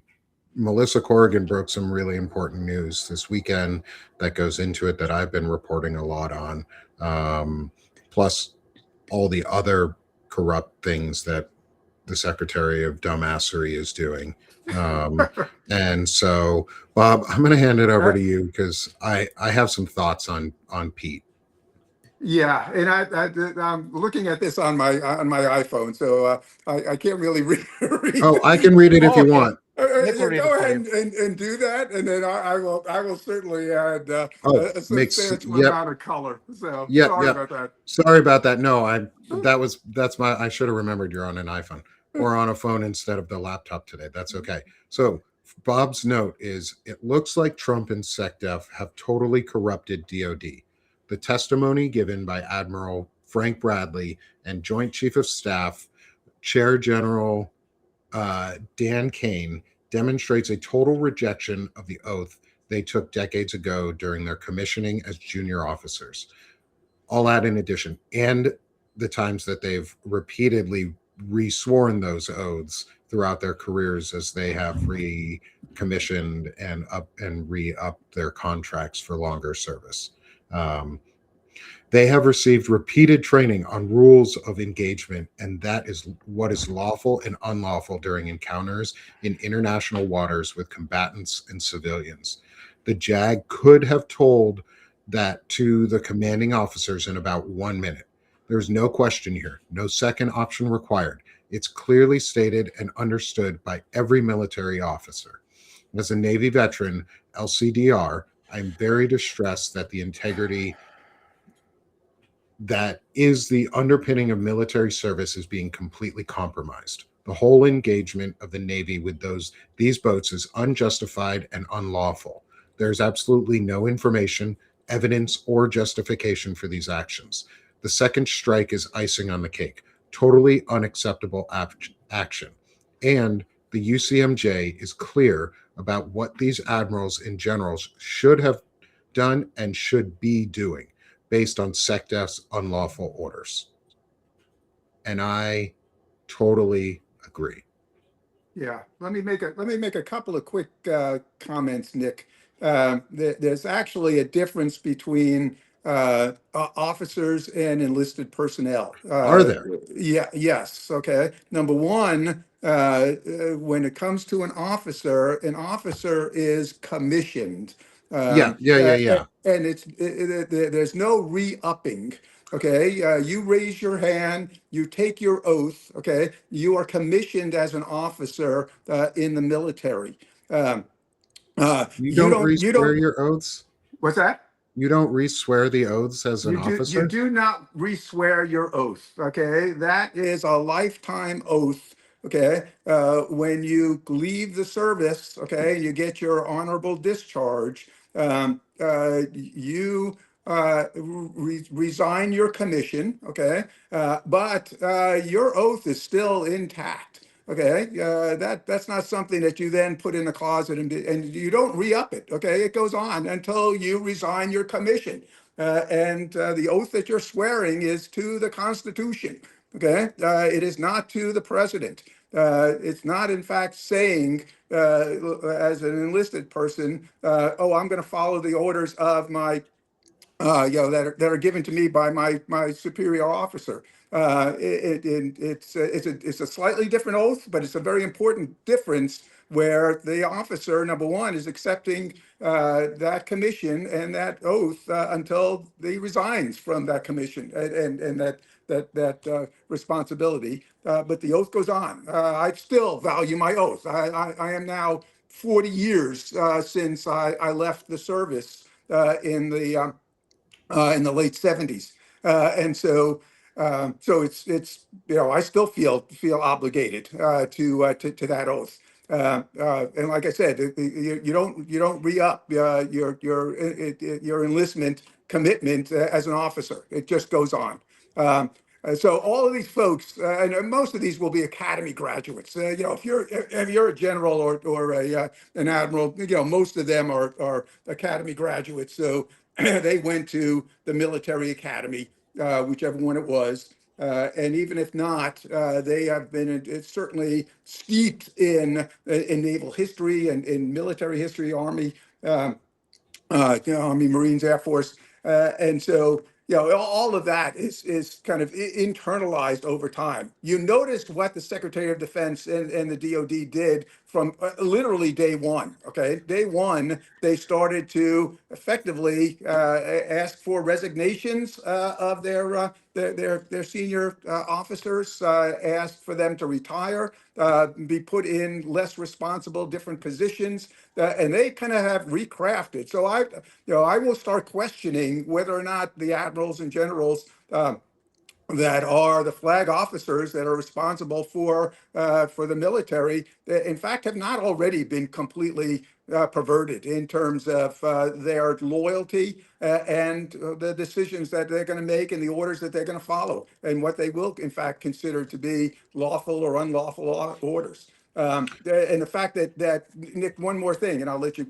Melissa Corrigan broke some really important news this weekend that goes into it that I've been reporting a lot on, plus all the other corrupt things that the Secretary of Dumbassery is doing. And so, Bob, I'm going to hand it over to you, because I have some thoughts on Pete. Yeah, and I'm looking at this on my iPhone, so I can't really read. Oh, I can read it if you want. Go ahead and do that, and then I will certainly add a substantial amount of color. So sorry about that. Sorry about that. No, I should have remembered you're on an iPhone or on a phone instead of the laptop today. That's okay. So Bob's note is: it looks like Trump and SecDef have totally corrupted DOD. The testimony given by Admiral Frank Bradley and Joint Chief of Staff Chair General Dan Kane demonstrates a total rejection of the oath they took decades ago during their commissioning as junior officers. I'll add in addition, and the times that they've repeatedly resworn those oaths throughout their careers as they have recommissioned and re-upped their contracts for longer service. They have received repeated training on rules of engagement, and that is what is lawful and unlawful during encounters in international waters with combatants and civilians. The JAG could have told that to the commanding officers in about 1 minute. There's no question here, no second option required. It's clearly stated and understood by every military officer. As a Navy veteran, LCDR, I'm very distressed that the integrity that is the underpinning of military service is being completely compromised. The whole engagement of the Navy with these boats is unjustified and unlawful. There's absolutely no information, evidence, or justification for these actions. The second strike is icing on the cake. Totally unacceptable action. And the UCMJ is clear about what these admirals and generals should have done and should be doing based on SecDef's unlawful orders. And I totally agree. Yeah, let me make a couple of quick comments, Nick. There's actually a difference between officers and enlisted personnel. Are there? Yeah. Yes. Okay. Number one, when it comes to an officer is commissioned. Yeah. And there's no re-upping. Okay, you raise your hand, you take your oath. Okay, you are commissioned as an officer in the military. You don't re-swear your oaths? What's that? You don't re-swear the oaths as an You officer? do not re-swear your oath. Okay, that is a lifetime oath. Okay, when you leave the service, okay, you get your honorable discharge. You resign your commission. Okay, but your oath is still intact. Okay, that's not something that you then put in the closet and you don't re-up it. Okay, it goes on until you resign your commission. And the oath that you're swearing is to the Constitution. Okay, it is not to the president. It's not, in fact, saying as an enlisted person, "Oh, I'm going to follow the orders of my that are given to me by my superior officer." It's a slightly different oath, but it's a very important difference where the officer, number one, is accepting that commission and that oath until he resigns from that commission and that responsibility. But the oath goes on. I still value my oath. I am now 40 years since I left the service in the late 70s. And so so it's I still feel obligated to that oath. And like I said, you don't re-up your enlistment commitment as an officer. It just goes on. So all of these folks, and most of these will be academy graduates. If you're a general or an admiral, most of them are academy graduates. So they went to the military academy, whichever one it was. And even if not, they have been certainly steeped in naval history and in military history, Army, Army, Marines, Air Force. And so, all of that is kind of internalized over time. You noticed what the Secretary of Defense and the DoD did from literally day one. Okay, day one, they started to effectively ask for resignations of their senior officers, asked for them to retire, be put in less responsible, different positions, and they kind of have recrafted. So I will start questioning whether or not the admirals and generals that are the flag officers that are responsible for the military, that in fact have not already been completely perverted in terms of their loyalty and the decisions that they're going to make and the orders that they're going to follow and what they will in fact consider to be lawful or unlawful orders. And the fact that Nick, one more thing, and I'll let you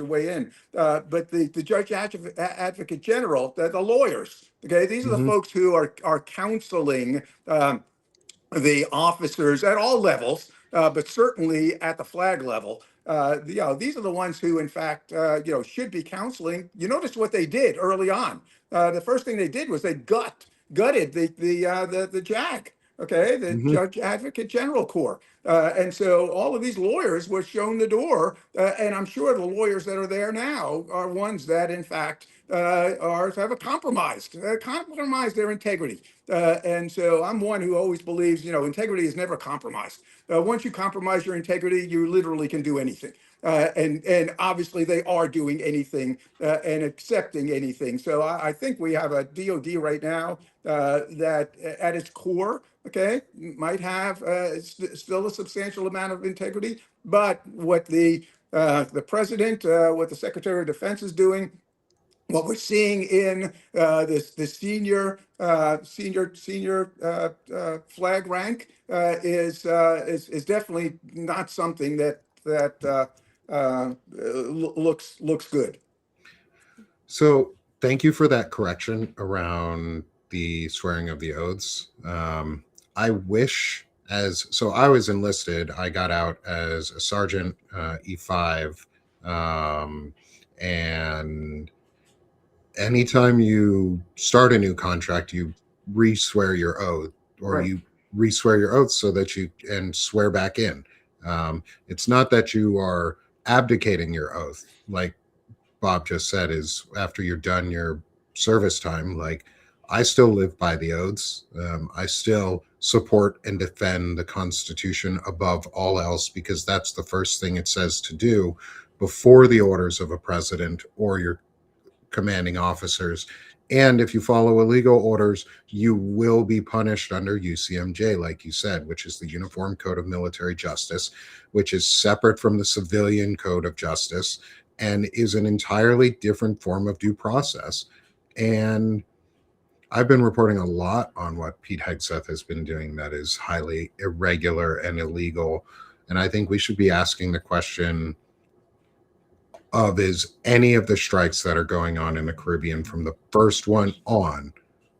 weigh in. But the judge advocate general, the lawyers, okay, these are the Mm-hmm. folks who are counseling the officers at all levels, but certainly at the flag level. These are the ones who, in fact, should be counseling. You notice what they did early on. The first thing they did was they gutted the JAG. Okay, the Mm-hmm. Judge Advocate General Corps. And so all of these lawyers were shown the door, and I'm sure the lawyers that are there now are ones that, in fact, have compromised their integrity. And so I'm one who always believes, integrity is never compromised. Once you compromise your integrity, you literally can do anything. And obviously they are doing anything and accepting anything. So I think we have a DoD right now that at its core, okay, might have still a substantial amount of integrity. But what the president, what the Secretary of Defense is doing, what we're seeing in the senior flag rank is definitely not something that looks good. So thank you for that correction around the swearing of the oaths. I wish so I was enlisted. I got out as a sergeant, E5, and anytime you start a new contract, you re-swear your oath, or Right. you re-swear your oath so that you and swear back in. It's not that you are abdicating your oath, like Bob just said, is after you're done your service time. Like, I still live by the oaths. I still support and defend the Constitution above all else, because that's the first thing it says to do before the orders of a president or your commanding officers. And if you follow illegal orders, you will be punished under UCMJ, like you said, which is the Uniform Code of Military Justice, which is separate from the Civilian Code of Justice and is an entirely different form of due process. And I've been reporting a lot on what Pete Hegseth has been doing that is highly irregular and illegal. And I think we should be asking the question of, is any of the strikes that are going on in the Caribbean from the first one on,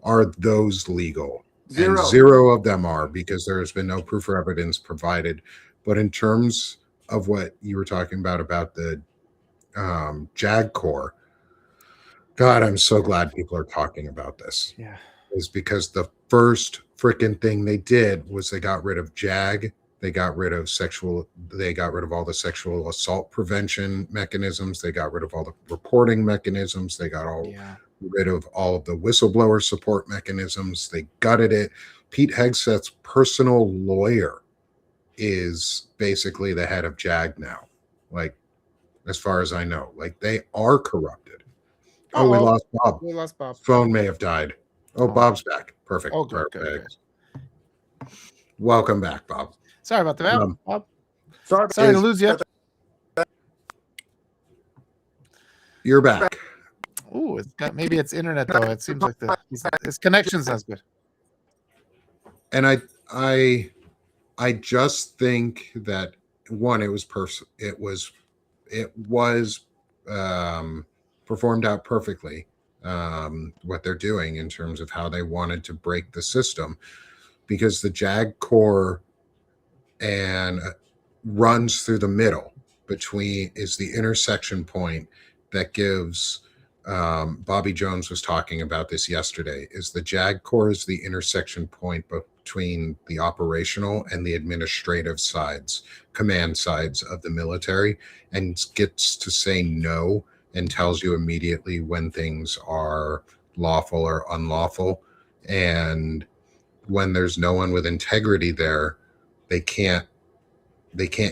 are those legal? Zero. And zero of them are, because there has been no proof or evidence provided. But in terms of what you were talking about the JAG Corps, God, I'm so glad people are talking about this. Yeah. Is because the first freaking thing they did was they got rid of JAG. They got rid of all the sexual assault prevention mechanisms. They got rid of all the reporting mechanisms. They got rid of all of the whistleblower support mechanisms. They gutted it. Pete Hegseth's personal lawyer is basically the head of JAG now. Like, as far as I know, like, they are corrupted. Oh, we lost Bob. We lost Bob. Phone may have died. Oh, Bob's back. Perfect. Oh, good, Perfect. Good. Welcome back, Bob. Sorry about that, Bob. Sorry to lose you. You're back. Ooh, maybe it's internet though. It seems like his connection's not good. And I just think that one, it was performed out perfectly. What they're doing in terms of how they wanted to break the system, because the JAG Corps and runs through the middle is the intersection point that gives Bobby Jones was talking about this yesterday, is the JAG Corps is the intersection point between the operational and the administrative sides, command sides of the military, and gets to say no and tells you immediately when things are lawful or unlawful. And when there's no one with integrity there, they can't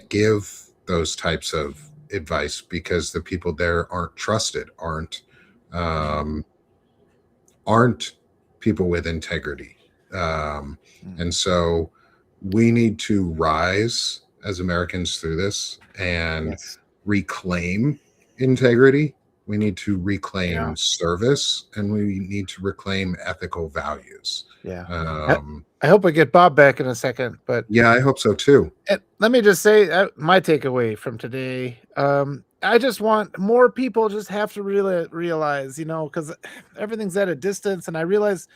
give those types of advice, because the people there aren't trusted, aren't people with integrity. And so we need to rise as Americans through this and reclaim integrity. We need to reclaim service, and we need to reclaim ethical values. I hope I get Bob back in a second, but yeah, I hope so too. Let me just say my takeaway from today. I just want more people just have to really realize, because everything's at a distance, and I realize,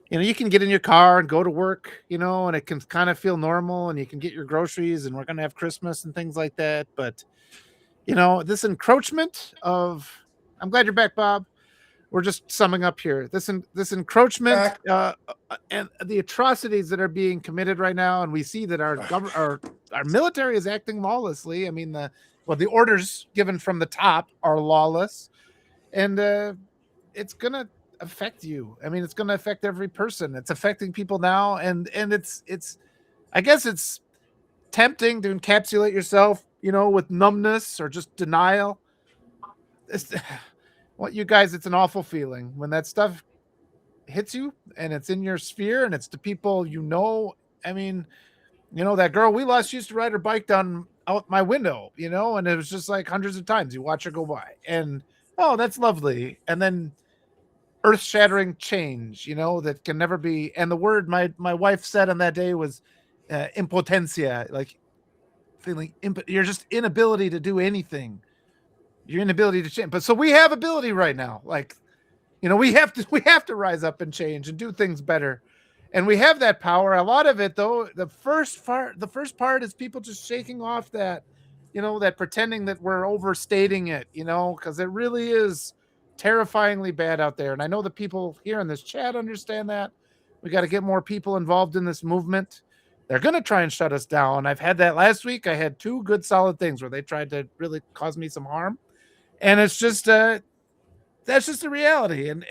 you can get in your car and go to work, and it can kind of feel normal, and you can get your groceries, and we're going to have Christmas and things like that. But, this encroachment of, I'm glad you're back, Bob. We're just summing up here. This encroachment and the atrocities that are being committed right now, and we see that our military is acting lawlessly. I mean, the orders given from the top are lawless, and it's gonna affect you. I mean, it's gonna affect every person. It's affecting people now, and it's I guess it's tempting to encapsulate yourself, with numbness or just denial. You guys, it's an awful feeling when that stuff hits you and it's in your sphere and it's the people I mean, that girl we lost used to ride her bike down out my window, and it was just like hundreds of times you watch her go by, and that's lovely. And then earth-shattering change, that can never be. And the word my wife said on that day was impotencia, like feeling you're just inability to do anything. Your inability to change. But so we have ability right now. Like, we have to rise up and change and do things better. And we have that power. A lot of it, though, the first part is people just shaking off that, that pretending that we're overstating it, because it really is terrifyingly bad out there. And I know the people here in this chat understand that. We got to get more people involved in this movement. They're going to try and shut us down. I've had that last week. I had 2 good solid things where they tried to really cause me some harm. And it's just that's just the reality. And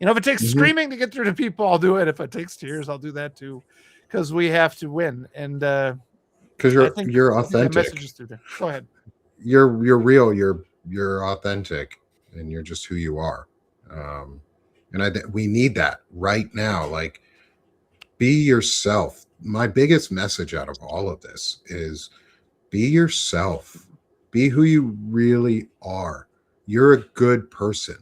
if it takes screaming to get through to people, I'll do it. If it takes tears, I'll do that too, because we have to win. And because you're authentic. Messages through there. Go ahead. You're real. You're authentic. and you're just who you are. And we need that right now. Like, be yourself. My biggest message out of all of this is be yourself. Be who you really are. You're a good person.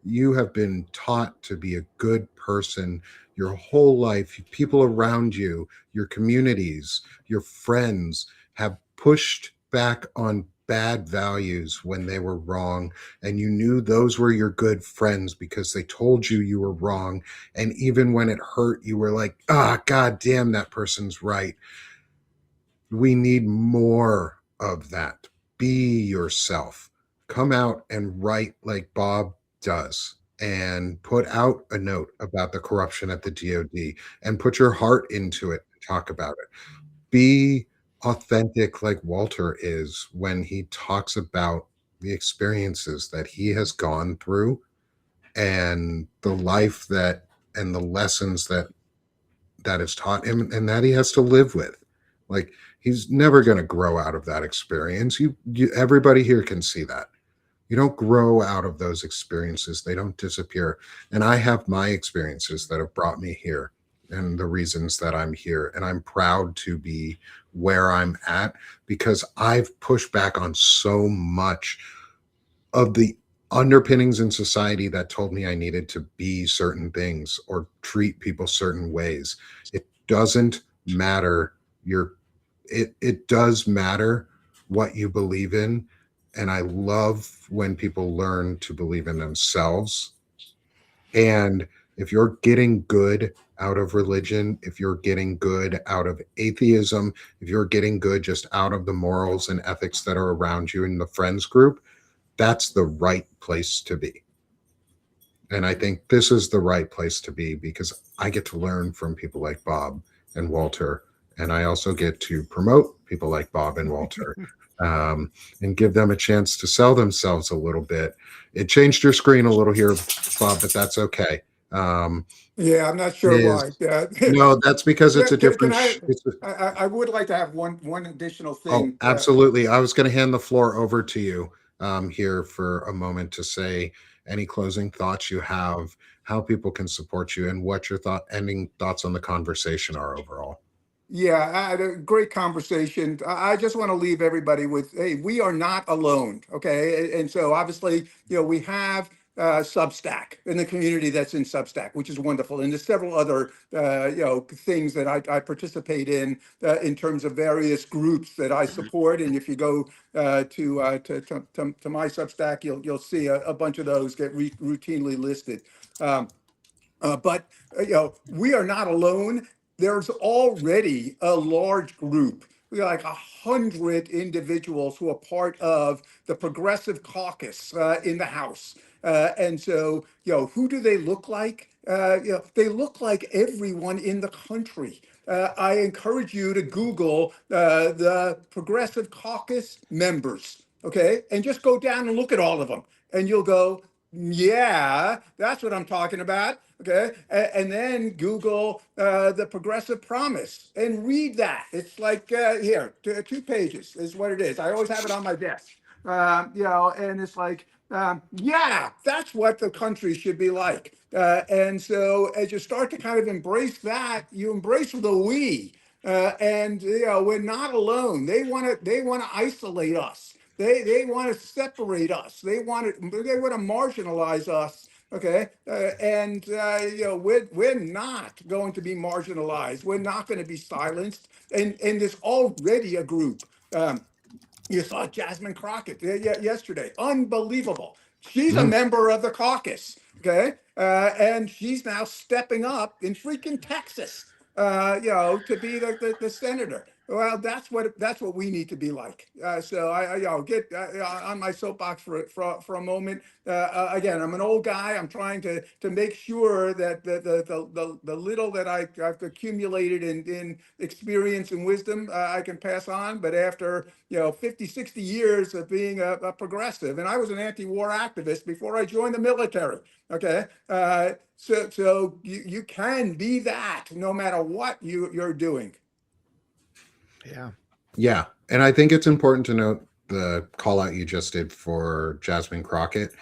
You have been taught to be a good person your whole life. People around you, your communities, your friends have pushed back on bad values when they were wrong. And you knew those were your good friends because they told you you were wrong. And even when it hurt, you were like, ah, God damn, that person's right. We need more of that. Be yourself. Come out and write like Bob does and put out a note about the corruption at the DoD and put your heart into it and talk about it. Be authentic like Walter is when he talks about the experiences that he has gone through and the life that and the lessons that is taught him and that he has to live with. Like, he's never going to grow out of that experience. Everybody here can see that. You don't grow out of those experiences. They don't disappear. And I have my experiences that have brought me here and the reasons that I'm here. And I'm proud to be where I'm at because I've pushed back on so much of the underpinnings in society that told me I needed to be certain things or treat people certain ways. It doesn't matter it does matter what you believe in. And I love when people learn to believe in themselves. And if you're getting good out of religion, if you're getting good out of atheism, if you're getting good just out of the morals and ethics that are around you in the friends group, that's the right place to be. And I think this is the right place to be because I get to learn from people like Bob and Walter. And I also get to promote people like Bob and Walter and give them a chance to sell themselves a little bit. It changed your screen a little here, Bob, but that's okay. Yeah, I'm not sure Is why. no, that's because it's Yeah, a can different. I, I would like to have one additional Oh, thing. absolutely. I was going to hand the floor over to you here for a moment to say any closing thoughts you have, how people can support you, and what your ending thoughts on the conversation are overall. Yeah, I had a great conversation. I just want to leave everybody with, hey, we are not alone. Okay. And so obviously, we have Substack in the community that's in Substack, which is wonderful. And there's several other, things that I participate in terms of various groups that I support. And if you go to my Substack, you'll see a bunch of those get routinely listed. Um, but we are not alone. There's already a large group. We got like 100 individuals who are part of the Progressive Caucus in the House. And so, who do they look like? They look like everyone in the country. I encourage you to Google the Progressive Caucus members, okay? And just go down and look at all of them. And you'll go, yeah, that's what I'm talking about. Okay. And then Google the Progressive Promise and read that. It's like here, 2 pages is what it is. I always have it on my desk. And it's like, yeah, that's what the country should be like. And so as you start to kind of embrace that, you embrace the we. And we're not alone. They want to isolate us. They want to separate us. They want to marginalize us. Okay, and we're not going to be marginalized. We're not going to be silenced. And there's already a group. You saw Jasmine Crockett yesterday. Unbelievable. She's a Mm. member of the caucus. Okay. And she's now stepping up in freaking Texas, to be the senator. Well, that's what we need to be like. So I get on my soapbox for a moment. Again, I'm an old guy. I'm trying to make sure that the little that I've accumulated in experience and wisdom I can pass on. But after 50, 60 years of being a progressive, and I was an anti-war activist before I joined the military. Okay, so you can be that no matter what you're doing. Yeah. Yeah. And I think it's important to note the call out you just did for Jasmine Crockett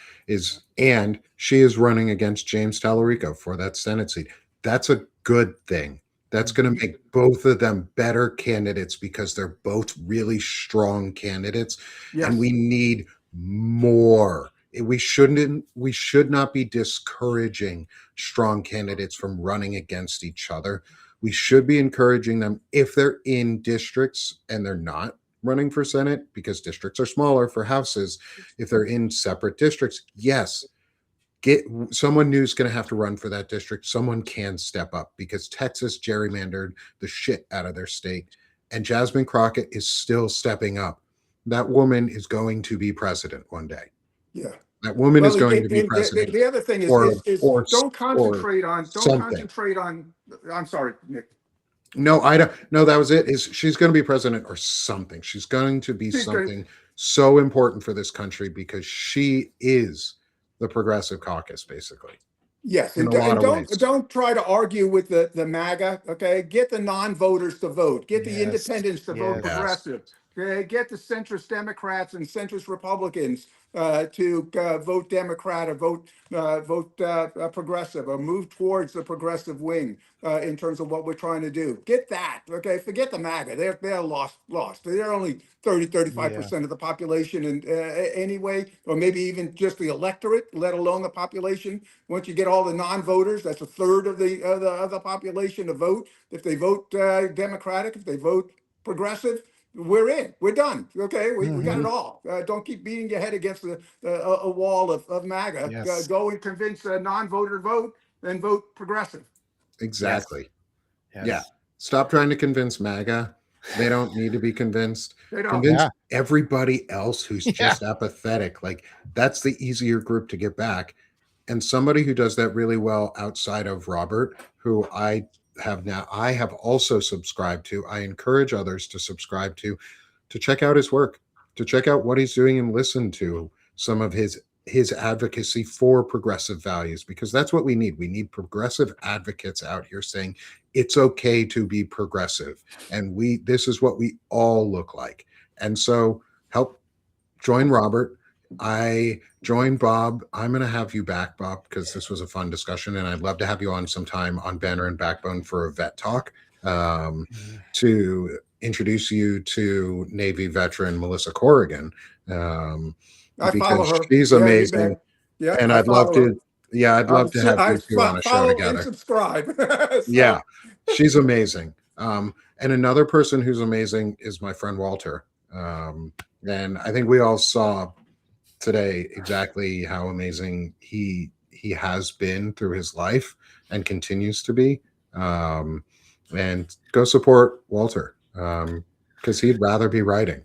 and she is running against James Tallarico for that Senate seat. That's a good thing. That's going to make both of them better candidates because they're both really strong candidates, and we need more. We should not be discouraging strong candidates from running against each other. We should be encouraging them if they're in districts and they're not running for Senate because districts are smaller for houses. If they're in separate districts, yes, get someone new's going to have to run for that district. Someone can step up because Texas gerrymandered the shit out of their state, and Jasmine Crockett is still stepping up. That woman is going to be president one day. Yeah. That woman is going to be president. The other thing is don't concentrate on. I'm sorry, Nick. No, I don't. No, that was it. She's going to be president or something. She's going to be something so important for this country because she is the progressive caucus, basically. Yes, and don't try to argue with the MAGA. Okay, get the non-voters to vote. Get the independents to vote progressive. Okay, get the centrist Democrats and centrist Republicans to vote Democrat or vote progressive or move towards the progressive wing in terms of what we're trying to do. Get that. Okay, forget the MAGA. They're lost. They're only 35% of the population and anyway, or maybe even just the electorate, let alone the population. Once you get all the non-voters, that's a third of the population to vote. If they vote Democratic, if they vote progressive, we're in. We're done. Okay, we got it all. Don't keep beating your head against a wall of MAGA. Go and convince a non-voter vote, then vote progressive. Exactly. Yes. Yeah. Stop trying to convince MAGA. They don't need to be convinced. Convince everybody else who's just apathetic. Like, that's the easier group to get back. And somebody who does that really well outside of Robert, who I have also subscribed to. I encourage others to subscribe to check out his work, to check out what he's doing and listen to some of his advocacy for progressive values, because that's what we need. We need progressive advocates out here saying it's okay to be progressive, and this is what we all look like. And so help join Robert. I joined Bob. I'm going to have you back, Bob, because this was a fun discussion, and I'd love to have you on sometime on Banner and Backbone for a vet talk to introduce you to Navy veteran Melissa Corrigan. I follow her. She's amazing. Yeah, and I'd love to. Yeah, I'd love to have you two on a show together. And subscribe. Yeah, she's amazing. And another person who's amazing is my friend Walter. And I think we all saw today exactly how amazing he has been through his life and continues to be. And go support Walter because he'd rather be writing.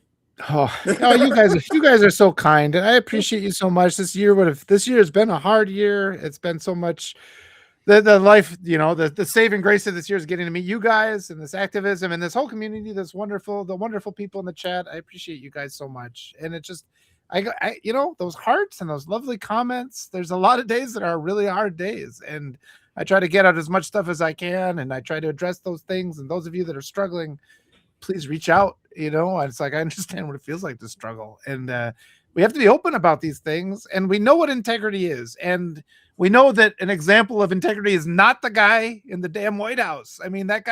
Oh, you guys are so kind, and I appreciate you so much. This year has been a hard year. It's been so much. The life, the saving grace of this year is getting to meet you guys and this activism and this whole community. The wonderful people in the chat. I appreciate you guys so much, and it just. Those hearts and those lovely comments. There's a lot of days that are really hard days, and I try to get out as much stuff as I can, and I try to address those things. And those of you that are struggling, please reach out. It's like I understand what it feels like to struggle, and we have to be open about these things. And we know what integrity is, and we know that an example of integrity is not the guy in the damn White House. I mean, that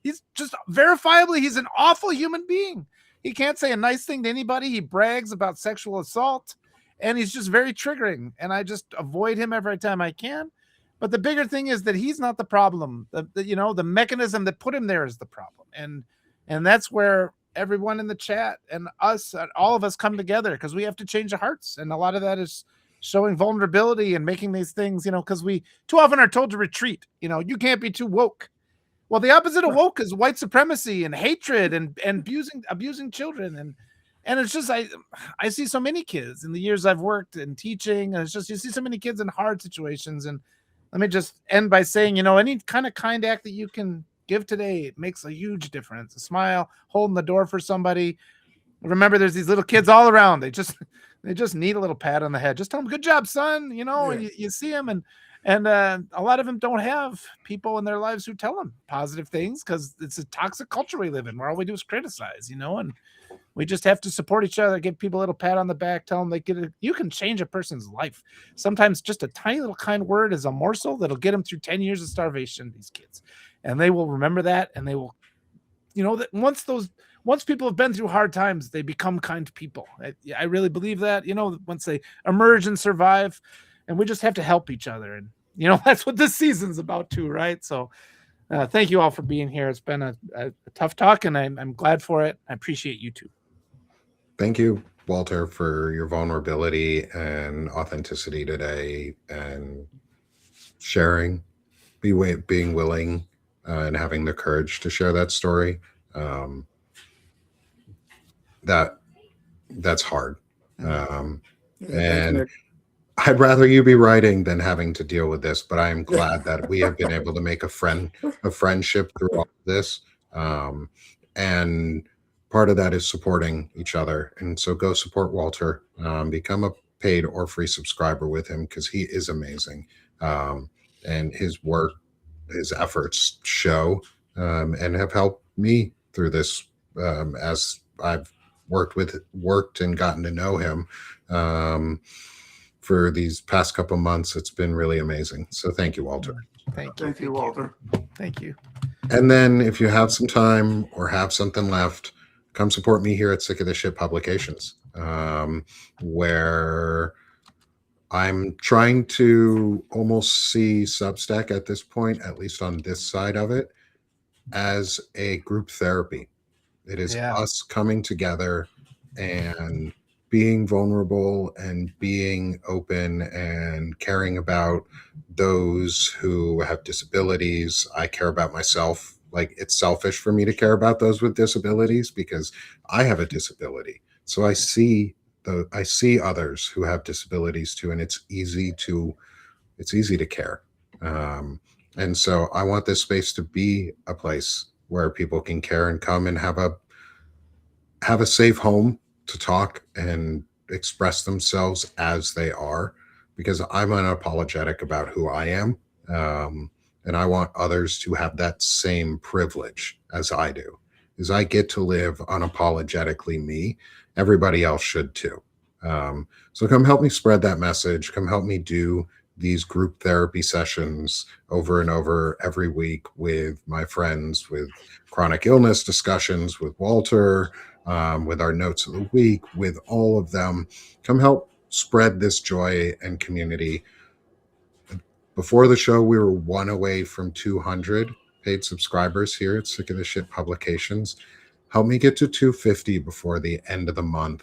he's just verifiably he's an awful human being. He can't say a nice thing to anybody. He brags about sexual assault, and he's just very triggering. And I just avoid him every time I can. But the bigger thing is that he's not the problem. The mechanism that put him there is the problem. And that's where everyone in the chat and us, all of us come together because we have to change the hearts. And a lot of that is showing vulnerability and making these things, because we too often are told to retreat. You can't be too woke. Well, the opposite of woke is white supremacy and hatred and abusing children. And it's just, I see so many kids in the years I've worked in teaching, and it's just, you see so many kids in hard situations. And let me just end by saying, any kind of kind act that you can give today, it makes a huge difference. A smile, holding the door for somebody. Remember, there's these little kids all around. They just need a little pat on the head. Just tell them, good job, son, and you see them. And a lot of them don't have people in their lives who tell them positive things because it's a toxic culture we live in where all we do is criticize, and we just have to support each other, give people a little pat on the back, tell them you can change a person's life. Sometimes just a tiny little kind word is a morsel that'll get them through 10 years of starvation, these kids. And they will remember that, and they will, that once people have been through hard times, they become kind people. I really believe that, once they emerge and survive, and we just have to help each other. And, that's what this season's about too, right? So thank you all for being here. It's been a tough talk, and I'm glad for it. I appreciate you too. Thank you, Walter, for your vulnerability and authenticity today, and sharing, being willing, and having the courage to share that story. That's hard. Thanks, And Nick. I'd rather you be writing than having to deal with this, but I am glad that we have been able to make a friendship through all of this. And part of that is supporting each other. And so go support Walter, become a paid or free subscriber with him, because he is amazing. And his work, his efforts show, and have helped me through this, as I've worked and gotten to know him for these past couple months. It's been really amazing. So thank you, Walter. Thank you, Walter. Thank you. And then if you have some time or have something left, come support me here at Sick of This Shit Publications, where I'm trying to almost see Substack at this point, at least on this side of it, as a group therapy. It is us coming together and being vulnerable and being open and caring about those who have disabilities. I care about myself. Like, it's selfish for me to care about those with disabilities because I have a disability. So I see others who have disabilities too, and it's easy to care. And so I want this space to be a place where people can care and come and have a safe home to talk and express themselves as they are, because I'm unapologetic about who I am. And I want others to have that same privilege as I do. As I get to live unapologetically me, everybody else should too. So come help me spread that message. Come help me do these group therapy sessions over and over every week with my friends, with chronic illness discussions, with Walter, with our notes of the week, with all of them. Come help spread this joy and community. Before the show, we were one away from 200 paid subscribers here at Sick of the Shit Publications. Help me get to 250 before the end of the month,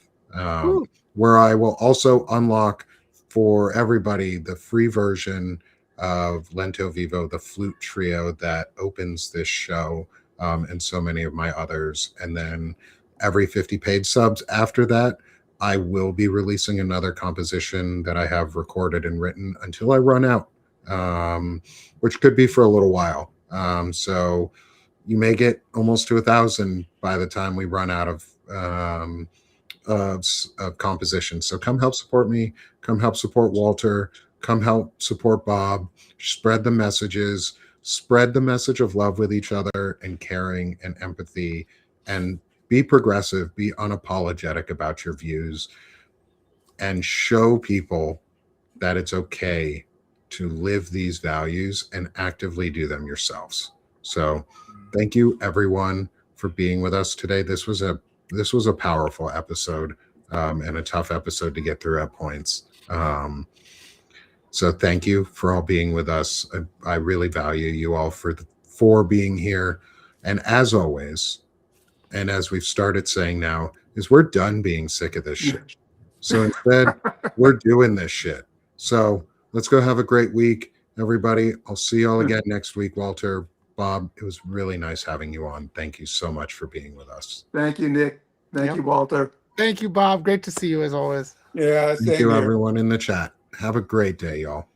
where I will also unlock for everybody the free version of Lento Vivo, the flute trio that opens this show, and so many of my others. And then every 50 paid subs after that, I will be releasing another composition that I have recorded and written until I run out, which could be for a little while. So you may get almost to 1,000 by the time we run out of composition. So come help support me. Come help support Walter. Come help support Bob. Spread the messages. Spread the message of love with each other and caring and empathy, and be progressive. Be unapologetic about your views, and show people that it's okay to live these values and actively do them yourselves. So thank you, everyone, for being with us today. This was a powerful episode, and a tough episode to get through at points. So thank you for all being with us. I really value you all for being here. And as always, and as we've started saying now, is we're done being sick of this shit. So instead, we're doing this shit. So let's go have a great week, everybody. I'll see you all again next week, Walter. Bob, it was really nice having you on. Thank you so much for being with us. Thank you, Nick. Thank you, Walter. Thank you, Bob. Great to see you as always. Yeah, thank you, everyone in the chat. Have a great day, y'all.